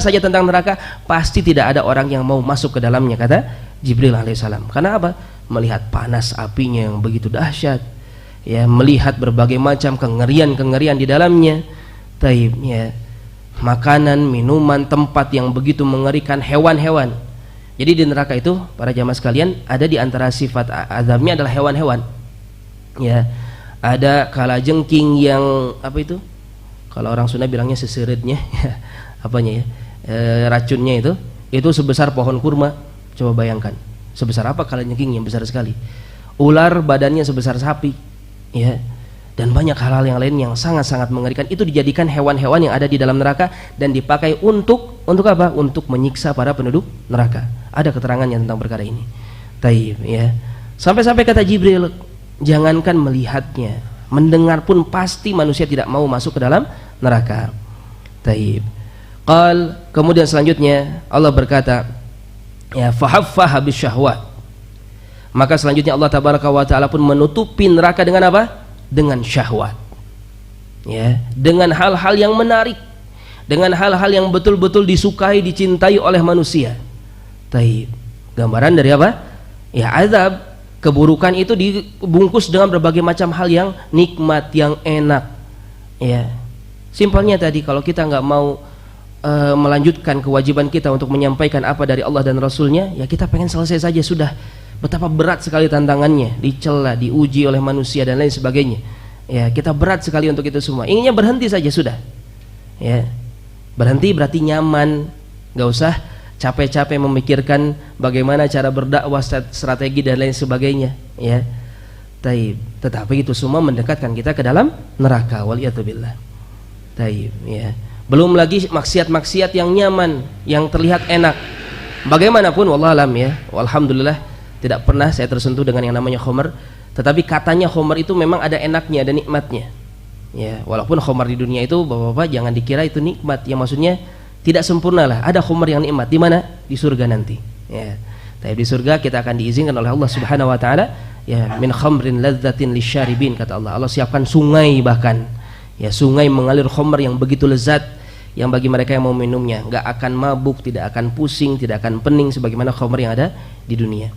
Speaker 1: saja tentang neraka pasti tidak ada orang yang mau masuk ke dalamnya, kata Jibril alaihissalam. Karena apa? Melihat panas apinya yang begitu dahsyat, ya, melihat berbagai macam kengerian-kengerian di dalamnya. Taib, ya, makanan, minuman, tempat yang begitu mengerikan, hewan-hewan. Jadi di neraka itu, para jamaah sekalian, ada di antara sifat azabnya adalah hewan-hewan. Ya, ada kalajengking yang apa itu? Kalau orang Sunda bilangnya seseretnya, ya, apanya ya? Racunnya itu sebesar pohon kurma. Coba bayangkan, sebesar apa kalajengking yang besar sekali. Ular badannya sebesar sapi, ya. Dan banyak hal-hal yang lain yang sangat-sangat mengerikan. Itu dijadikan hewan-hewan yang ada di dalam neraka dan dipakai untuk apa? Untuk menyiksa para penduduk neraka. Ada keterangannya tentang perkara ini. Taib, ya. Sampai-sampai kata Jibril, jangankan melihatnya, mendengar pun pasti manusia tidak mau masuk ke dalam neraka. Taib. Qal, kemudian selanjutnya Allah berkata, ya, fahaffaha bisyahwat. Maka selanjutnya Allah tabaraka wa taala pun menutupi neraka dengan apa? Dengan syahwat. Ya, dengan hal-hal yang menarik, dengan hal-hal yang betul-betul disukai, dicintai oleh manusia. Taib. Gambaran dari apa? Ya, azab. Keburukan itu dibungkus dengan berbagai macam hal yang nikmat, yang enak. Ya, simpelnya tadi, kalau kita nggak mau melanjutkan kewajiban kita untuk menyampaikan apa dari Allah dan Rasulnya, ya kita pengen selesai saja sudah. Betapa berat sekali tantangannya, dicela, diuji oleh manusia dan lain sebagainya. Ya, kita berat sekali untuk itu semua. Inginnya berhenti saja sudah. Ya, berhenti berarti nyaman, nggak usah capek-capek memikirkan bagaimana cara berdakwah, strategi dan lain sebagainya. Ya, tetapi itu semua mendekatkan kita ke dalam neraka. Waliyatubillah. Ya. Belum lagi maksiat-maksiat yang nyaman, yang terlihat enak. Bagaimanapun wallahualam ya, alhamdulillah tidak pernah saya tersentuh dengan yang namanya khamar, tetapi katanya khamar itu memang ada enaknya, ada nikmatnya. Ya, walaupun khamar di dunia itu Bapak-bapak jangan dikira itu nikmat, yang maksudnya tidak sempurna lah. Ada khamar yang nikmat di mana? Di surga nanti. Ya. Tapi di surga kita akan diizinkan oleh Allah Subhanahu wa taala, ya, min khamrin ladzatin lisyaribin, kata Allah. Allah siapkan sungai, bahkan ya sungai mengalir khamar yang begitu lezat, yang bagi mereka yang mau minumnya nggak akan mabuk, tidak akan pusing, tidak akan pening sebagaimana khamar yang ada di dunia.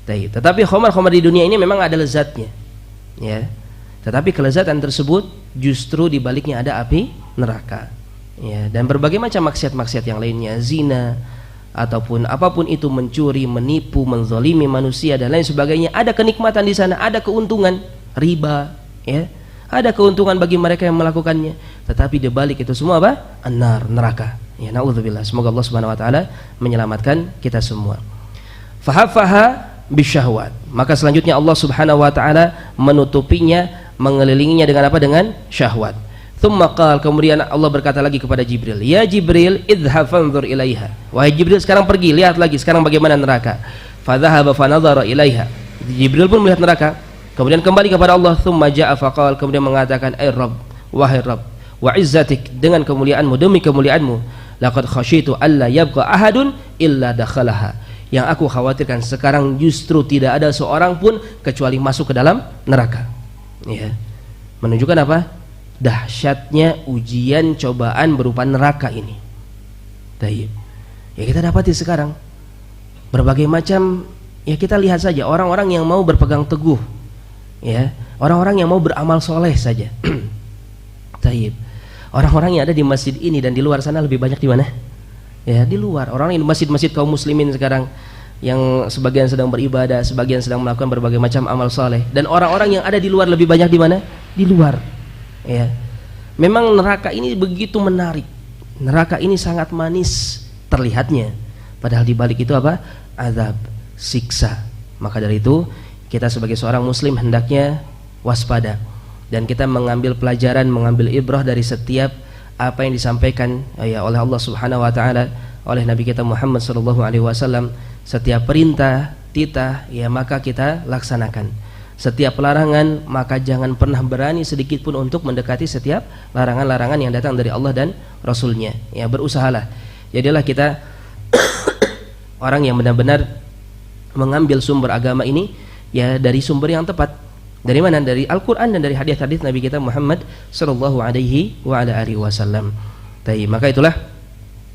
Speaker 1: Tetapi khamar di dunia ini memang ada lezatnya, ya. Tetapi kelezatan tersebut justru di baliknya ada api neraka, ya. Dan berbagai macam maksiat-maksiat yang lainnya, zina ataupun apapun itu, mencuri, menipu, menzalimi manusia dan lain sebagainya, ada kenikmatan di sana, ada keuntungan. Riba, ya, ada keuntungan bagi mereka yang melakukannya, tetapi di balik itu semua apa? An-nar, neraka. Ya, naudzubillah. Semoga Allah Subhanahu wa taala menyelamatkan kita semua. Fahafaha bisyahwat. Maka selanjutnya Allah Subhanahu wa taala menutupinya, mengelilinginya dengan apa? Dengan syahwat. Tsumma qala, kemudian Allah berkata lagi kepada Jibril, "Ya Jibril, idhhab fanzur ilaiha." Wahai Jibril, sekarang pergi, lihat lagi sekarang bagaimana neraka. Fadhahaba fanadhara ilaiha. Jibril pun melihat neraka. Kemudian kembali kepada Allah, tsumma jaa faqal, kemudian mengatakan, "Ai Rabb, wahai Rabb, wa izzatik, dengan kemuliaanmu, demi kemuliaanmu, laqad khasyitu alla yabqa ahadun illa dakhalaha." Yang aku khawatirkan sekarang justru tidak ada seorang pun kecuali masuk ke dalam neraka. Ya. Menunjukkan apa? Dahsyatnya ujian cobaan berupa neraka ini. Taib. Ya, kita dapati sekarang berbagai macam, ya kita lihat saja orang-orang yang mau berpegang teguh, ya, orang-orang yang mau beramal soleh saja. Taib. Orang-orang yang ada di masjid ini dan di luar sana lebih banyak di mana? Ya, di luar. Orang yang di masjid-masjid kaum muslimin sekarang, yang sebagian sedang beribadah, sebagian sedang melakukan berbagai macam amal soleh, dan orang-orang yang ada di luar lebih banyak di mana? Di luar. Ya. Memang neraka ini begitu menarik. Neraka ini sangat manis terlihatnya, padahal di balik itu apa? Azab, siksa. Maka dari itu kita sebagai seorang muslim hendaknya waspada, dan kita mengambil pelajaran, mengambil ibrah dari setiap apa yang disampaikan ya oleh Allah Subhanahu wa taala, oleh Nabi kita Muhammad sallallahu alaihi wasallam. Setiap perintah, titah, ya maka kita laksanakan. Setiap larangan, maka jangan pernah berani sedikit pun untuk mendekati setiap larangan-larangan yang datang dari Allah dan Rasulnya. Ya, berusahalah. Jadilah kita orang yang benar-benar mengambil sumber agama ini ya dari sumber yang tepat. Dari mana? Dari Al-Quran dan dari hadis-hadis Nabi kita Muhammad sallallahu alaihi wa ala alihi wasallam. Maka itulah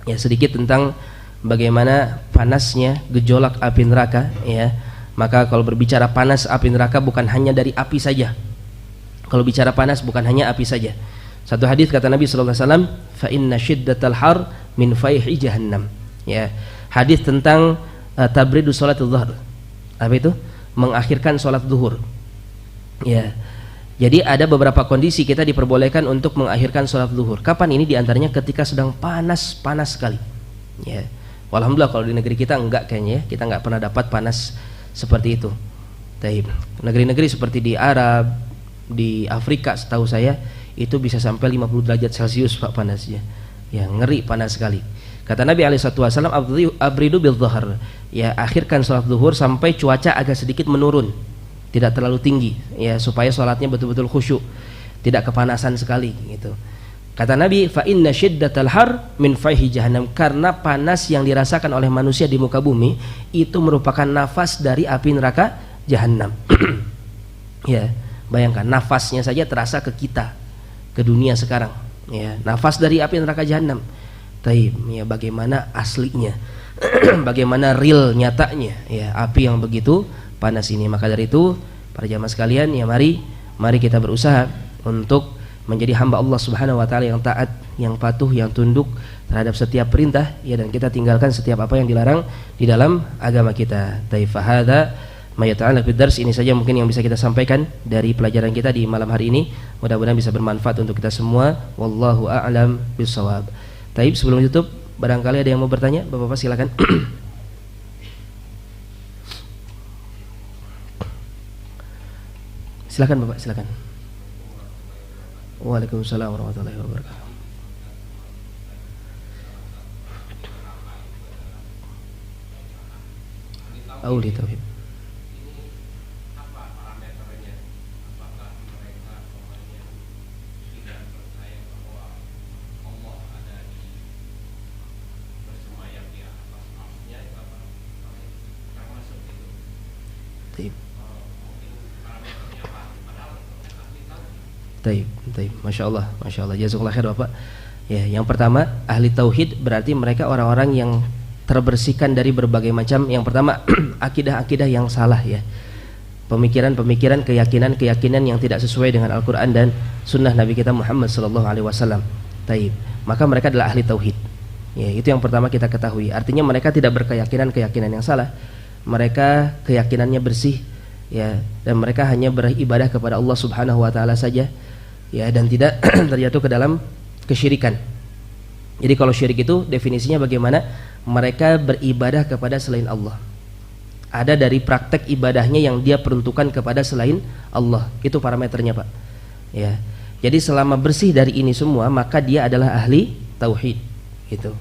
Speaker 1: ya sedikit tentang bagaimana panasnya gejolak api neraka, ya. Maka kalau berbicara panas api neraka bukan hanya dari api saja. Kalau bicara panas bukan hanya api saja. Satu hadis kata Nabi sallallahu alaihi wasallam, "Fa inna syiddatal har min fayhi jahannam." Ya, hadis tentang tabridu salatul zuhur. Apa itu? Mengakhirkan salat zuhur. Ya, jadi ada beberapa kondisi kita diperbolehkan untuk mengakhirkan sholat zuhur. Kapan ini? Diantaranya ketika sedang panas sekali. Ya, alhamdulillah kalau di negeri kita enggak kayaknya, kita enggak pernah dapat panas seperti itu. Negeri-negeri seperti di Arab, di Afrika, setahu saya itu bisa sampai 50 derajat Celcius Pak panasnya. Ya, ngeri panas sekali. Kata Nabi SAW, abridu bil dhuhr. Ya, akhirkan sholat zuhur sampai cuaca agak sedikit menurun, tidak terlalu tinggi, ya, supaya sholatnya betul-betul khusyuk, tidak kepanasan sekali gitu. Kata Nabi, fa inna syiddatal har min fayhi jahannam, karena panas yang dirasakan oleh manusia di muka bumi itu merupakan nafas dari api neraka jahannam. Ya, bayangkan nafasnya saja terasa ke kita, ke dunia sekarang, ya, nafas dari api neraka jahannam. Ya, bagaimana aslinya, bagaimana real nyatanya, ya, api yang begitu panas ini. Maka dari itu para jamaah sekalian, ya mari kita berusaha untuk menjadi hamba Allah Subhanahu wa taala yang taat, yang patuh, yang tunduk terhadap setiap perintah ya, dan kita tinggalkan setiap apa yang dilarang di dalam agama kita. Fa hadza ma yata'allaq bid dars, ini saja mungkin yang bisa kita sampaikan dari pelajaran kita di malam hari ini. Mudah-mudahan bisa bermanfaat untuk kita semua. Wallahu a'lam bishawab. Taib, sebelum tutup barangkali ada yang mau bertanya, Bapak-bapak silakan. Silakan Bapak, silakan. Waalaikumsalam warahmatullahi wabarakatuh. Ahli tauhid. Taib. Masya Allah, jazakallah khair Bapak. Ya, yang pertama ahli tauhid berarti mereka orang-orang yang terbersihkan dari berbagai macam. Yang pertama akidah-akidah yang salah ya, pemikiran-pemikiran, keyakinan-keyakinan yang tidak sesuai dengan Al-Quran dan Sunnah Nabi kita Muhammad Sallallahu Alaihi Wasallam. Taib. Maka mereka adalah ahli tauhid. Ya, itu yang pertama kita ketahui. Artinya mereka tidak berkeyakinan-keyakinan yang salah. Mereka keyakinannya bersih ya, dan mereka hanya beribadah kepada Allah Subhanahu Wa Taala saja ya, dan tidak terjatuh ke dalam kesyirikan. Jadi kalau syirik itu definisinya bagaimana? Mereka beribadah kepada selain Allah. Ada dari praktek ibadahnya yang dia peruntukan kepada selain Allah. Itu parameternya Pak ya. Jadi selama bersih dari ini semua, maka dia adalah ahli tauhid gitu.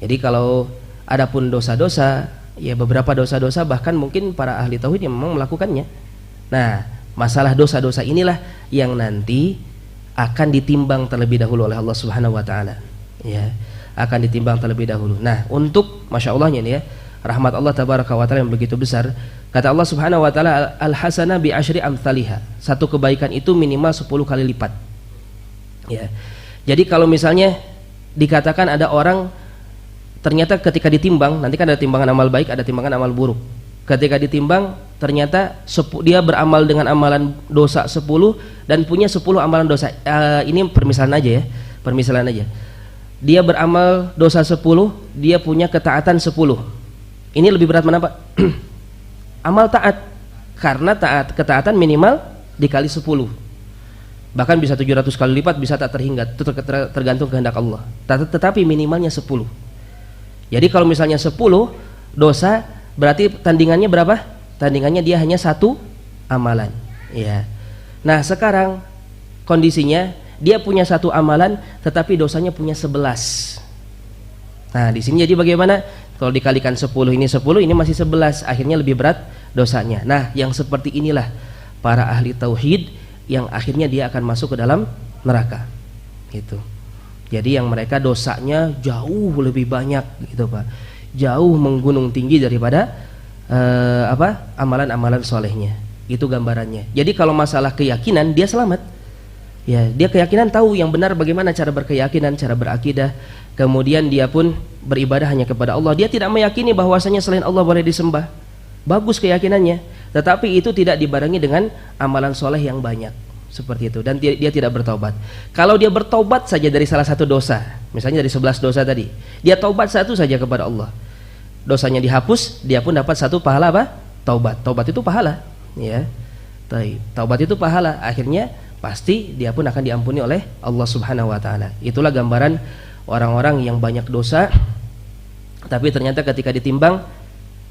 Speaker 1: Jadi kalau adapun dosa-dosa ya, beberapa dosa-dosa bahkan mungkin para ahli tauhid yang memang melakukannya. Nah, masalah dosa-dosa inilah yang nanti akan ditimbang terlebih dahulu oleh Allah Subhanahu wa taala. Ya, akan ditimbang terlebih dahulu. Nah, untuk Masya Allahnya ini ya, rahmat Allah tabaraka wa taala yang begitu besar. Kata Allah Subhanahu wa taala, al-hasanah bi asyri amsalihha. Satu kebaikan itu minimal 10 kali lipat. Ya. Jadi kalau misalnya dikatakan ada orang ternyata ketika ditimbang, nanti kan ada timbangan amal baik, ada timbangan amal buruk. Ketika ditimbang ternyata dia beramal dengan amalan dosa 10 dan punya 10 amalan dosa. Ini permisalan aja ya, permisalan aja. Dia beramal dosa 10, dia punya ketaatan 10. Ini lebih berat mana Pak? Amal taat. Karena ketaatan minimal dikali 10. Bahkan bisa 700 kali lipat, bisa tak terhingga. Itu tergantung kehendak Allah. Tetapi minimalnya 10. Jadi kalau misalnya 10 dosa, berarti tandingannya berapa? Tandingannya dia hanya 1 amalan ya. Nah sekarang kondisinya dia punya 1 amalan tetapi dosanya punya 11. Nah di sini jadi bagaimana? Kalau dikalikan 10 ini masih 11, akhirnya lebih berat dosanya. Nah yang seperti inilah para ahli tauhid yang akhirnya dia akan masuk ke dalam neraka gitu. Jadi yang mereka dosanya jauh lebih banyak gitu Pak, jauh menggunung tinggi daripada amalan-amalan solehnya. Itu gambarannya. Jadi kalau masalah keyakinan dia selamat. Ya, dia keyakinan tahu yang benar bagaimana cara berkeyakinan, cara berakidah. Kemudian dia pun beribadah hanya kepada Allah. Dia tidak meyakini bahwasanya selain Allah boleh disembah. Bagus keyakinannya, tetapi itu tidak dibarengi dengan amalan soleh yang banyak. Seperti itu, dan dia tidak bertaubat. Kalau dia bertaubat saja dari salah satu dosa, misalnya dari 11 dosa tadi, dia taubat satu saja kepada Allah, dosanya dihapus, dia pun dapat 1 pahala apa? Taubat itu pahala ya. Taubat itu pahala, akhirnya pasti dia pun akan diampuni oleh Allah Subhanahu wa taala. Itulah gambaran orang-orang yang banyak dosa tapi ternyata ketika ditimbang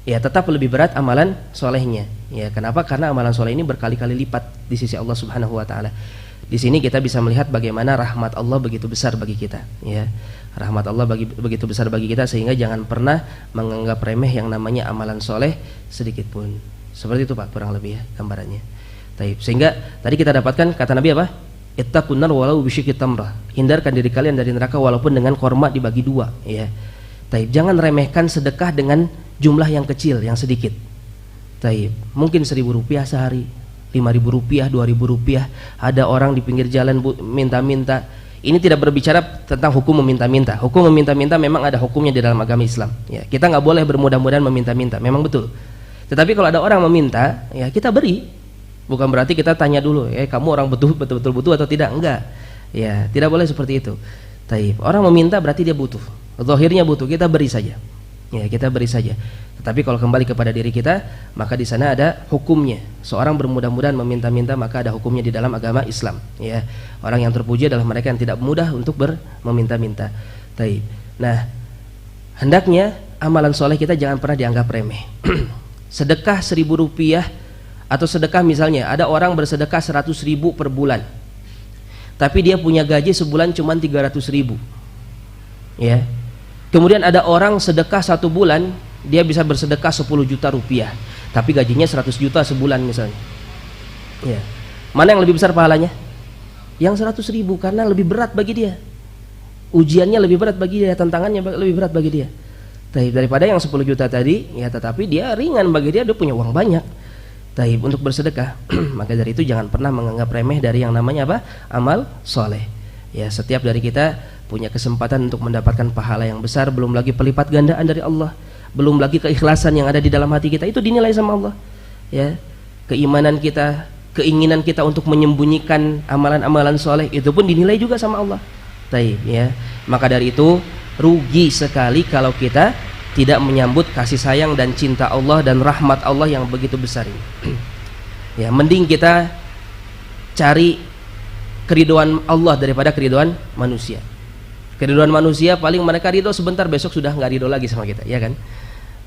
Speaker 1: ya tetap lebih berat amalan solehnya. Ya, kenapa? Karena amalan soleh ini berkali-kali lipat di sisi Allah Subhanahu wa taala. Di sini kita bisa melihat bagaimana rahmat Allah begitu besar bagi kita, ya. Rahmat Allah begitu besar bagi kita sehingga jangan pernah menganggap remeh yang namanya amalan soleh sedikit pun. Seperti itu Pak, kurang lebih ya gambarannya. Taib. Sehingga tadi kita dapatkan kata Nabi apa? Ittaqun nar walau bisyikki tamrah. Hindarkan diri kalian dari neraka walaupun dengan korma dibagi 2, ya. Taib. Jangan remehkan sedekah dengan jumlah yang kecil, yang sedikit. Taib. Mungkin 1.000 rupiah sehari, 5.000 rupiah, 2.000 rupiah. Ada orang di pinggir jalan minta-minta. Ini tidak berbicara tentang hukum meminta-minta. Hukum meminta-minta memang ada hukumnya di dalam agama Islam. Ya, kita nggak boleh bermudah-mudahan meminta-minta, memang betul. Tetapi kalau ada orang meminta, ya kita beri. Bukan berarti kita tanya dulu, kamu orang betul-betul butuh atau tidak? Enggak. Ya, tidak boleh seperti itu. Taib. Orang meminta berarti dia butuh. Zahirnya butuh, kita beri saja. Ya, kita beri saja. Tetapi kalau kembali kepada diri kita, maka di sana ada hukumnya. Seorang bermudah-mudahan meminta-minta, maka ada hukumnya di dalam agama Islam. Ya, orang yang terpuji adalah mereka yang tidak mudah untuk meminta-minta. Taib. Nah, hendaknya amalan soleh kita jangan pernah dianggap remeh. Sedekah 1.000 rupiah atau sedekah misalnya ada orang bersedekah 100.000 per bulan, tapi dia punya gaji sebulan cuma 300.000. Ya. Kemudian ada orang sedekah 1 bulan dia bisa bersedekah 10 juta rupiah, tapi gajinya 100 juta sebulan misalnya. Ya. Mana yang lebih besar pahalanya? Yang 100.000, karena lebih berat bagi dia. Ujiannya lebih berat bagi dia, tantangannya lebih berat bagi dia. Daripada yang 10 juta tadi, ya tetapi dia ringan bagi dia punya uang banyak. Untuk bersedekah. Maka dari itu jangan pernah menganggap remeh dari yang namanya apa? Amal soleh. Ya, setiap dari kita punya kesempatan untuk mendapatkan pahala yang besar, belum lagi pelipat gandaan dari Allah, belum lagi keikhlasan yang ada di dalam hati kita, itu dinilai sama Allah. Ya, keimanan kita, keinginan kita untuk menyembunyikan amalan-amalan soleh itu pun dinilai juga sama Allah. Ya, maka dari itu rugi sekali kalau kita tidak menyambut kasih sayang dan cinta Allah dan rahmat Allah yang begitu besar ini. Ya, mending kita cari keriduan Allah daripada keriduan manusia. Keriduan manusia paling mereka ridho sebentar, besok sudah nggak ridho lagi sama kita, ya kan?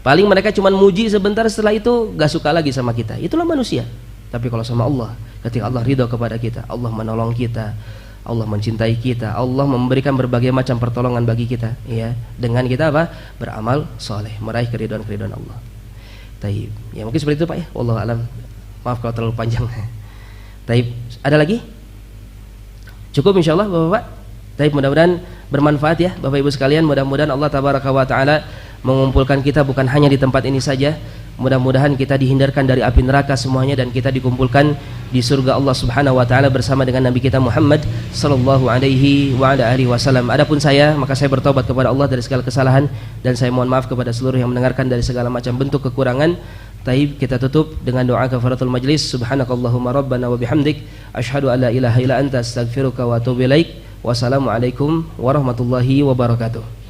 Speaker 1: Paling mereka cuma muji sebentar, setelah itu nggak suka lagi sama kita. Itulah manusia. Tapi kalau sama Allah, ketika Allah ridho kepada kita, Allah menolong kita, Allah mencintai kita, Allah memberikan berbagai macam pertolongan bagi kita, ya, dengan kita apa? Beramal soleh, meraih keriduan Allah. Taib. Ya mungkin seperti itu Pak ya. Wallahu alam. Maaf kalau terlalu panjang. Taib. Ada lagi? Cukup insyaallah Bapak-bapak. Taib, mudah-mudahan bermanfaat ya Bapak Ibu sekalian. Mudah-mudahan Allah tabaraka wa taala mengumpulkan kita bukan hanya di tempat ini saja. Mudah-mudahan kita dihindarkan dari api neraka semuanya dan kita dikumpulkan di surga Allah Subhanahu wa taala bersama dengan Nabi kita Muhammad sallallahu alaihi wa ala alihi wasallam. Adapun saya, maka saya bertobat kepada Allah dari segala kesalahan dan saya mohon maaf kepada seluruh yang mendengarkan dari segala macam bentuk kekurangan. Taib, kita tutup dengan doa kafaratul majlis. Subhanakallahumma rabbana wa bihamdik asyhadu an la ilaha illa anta astaghfiruka wa atubu ilaik. Wassalamualaikum warahmatullahi wabarakatuh.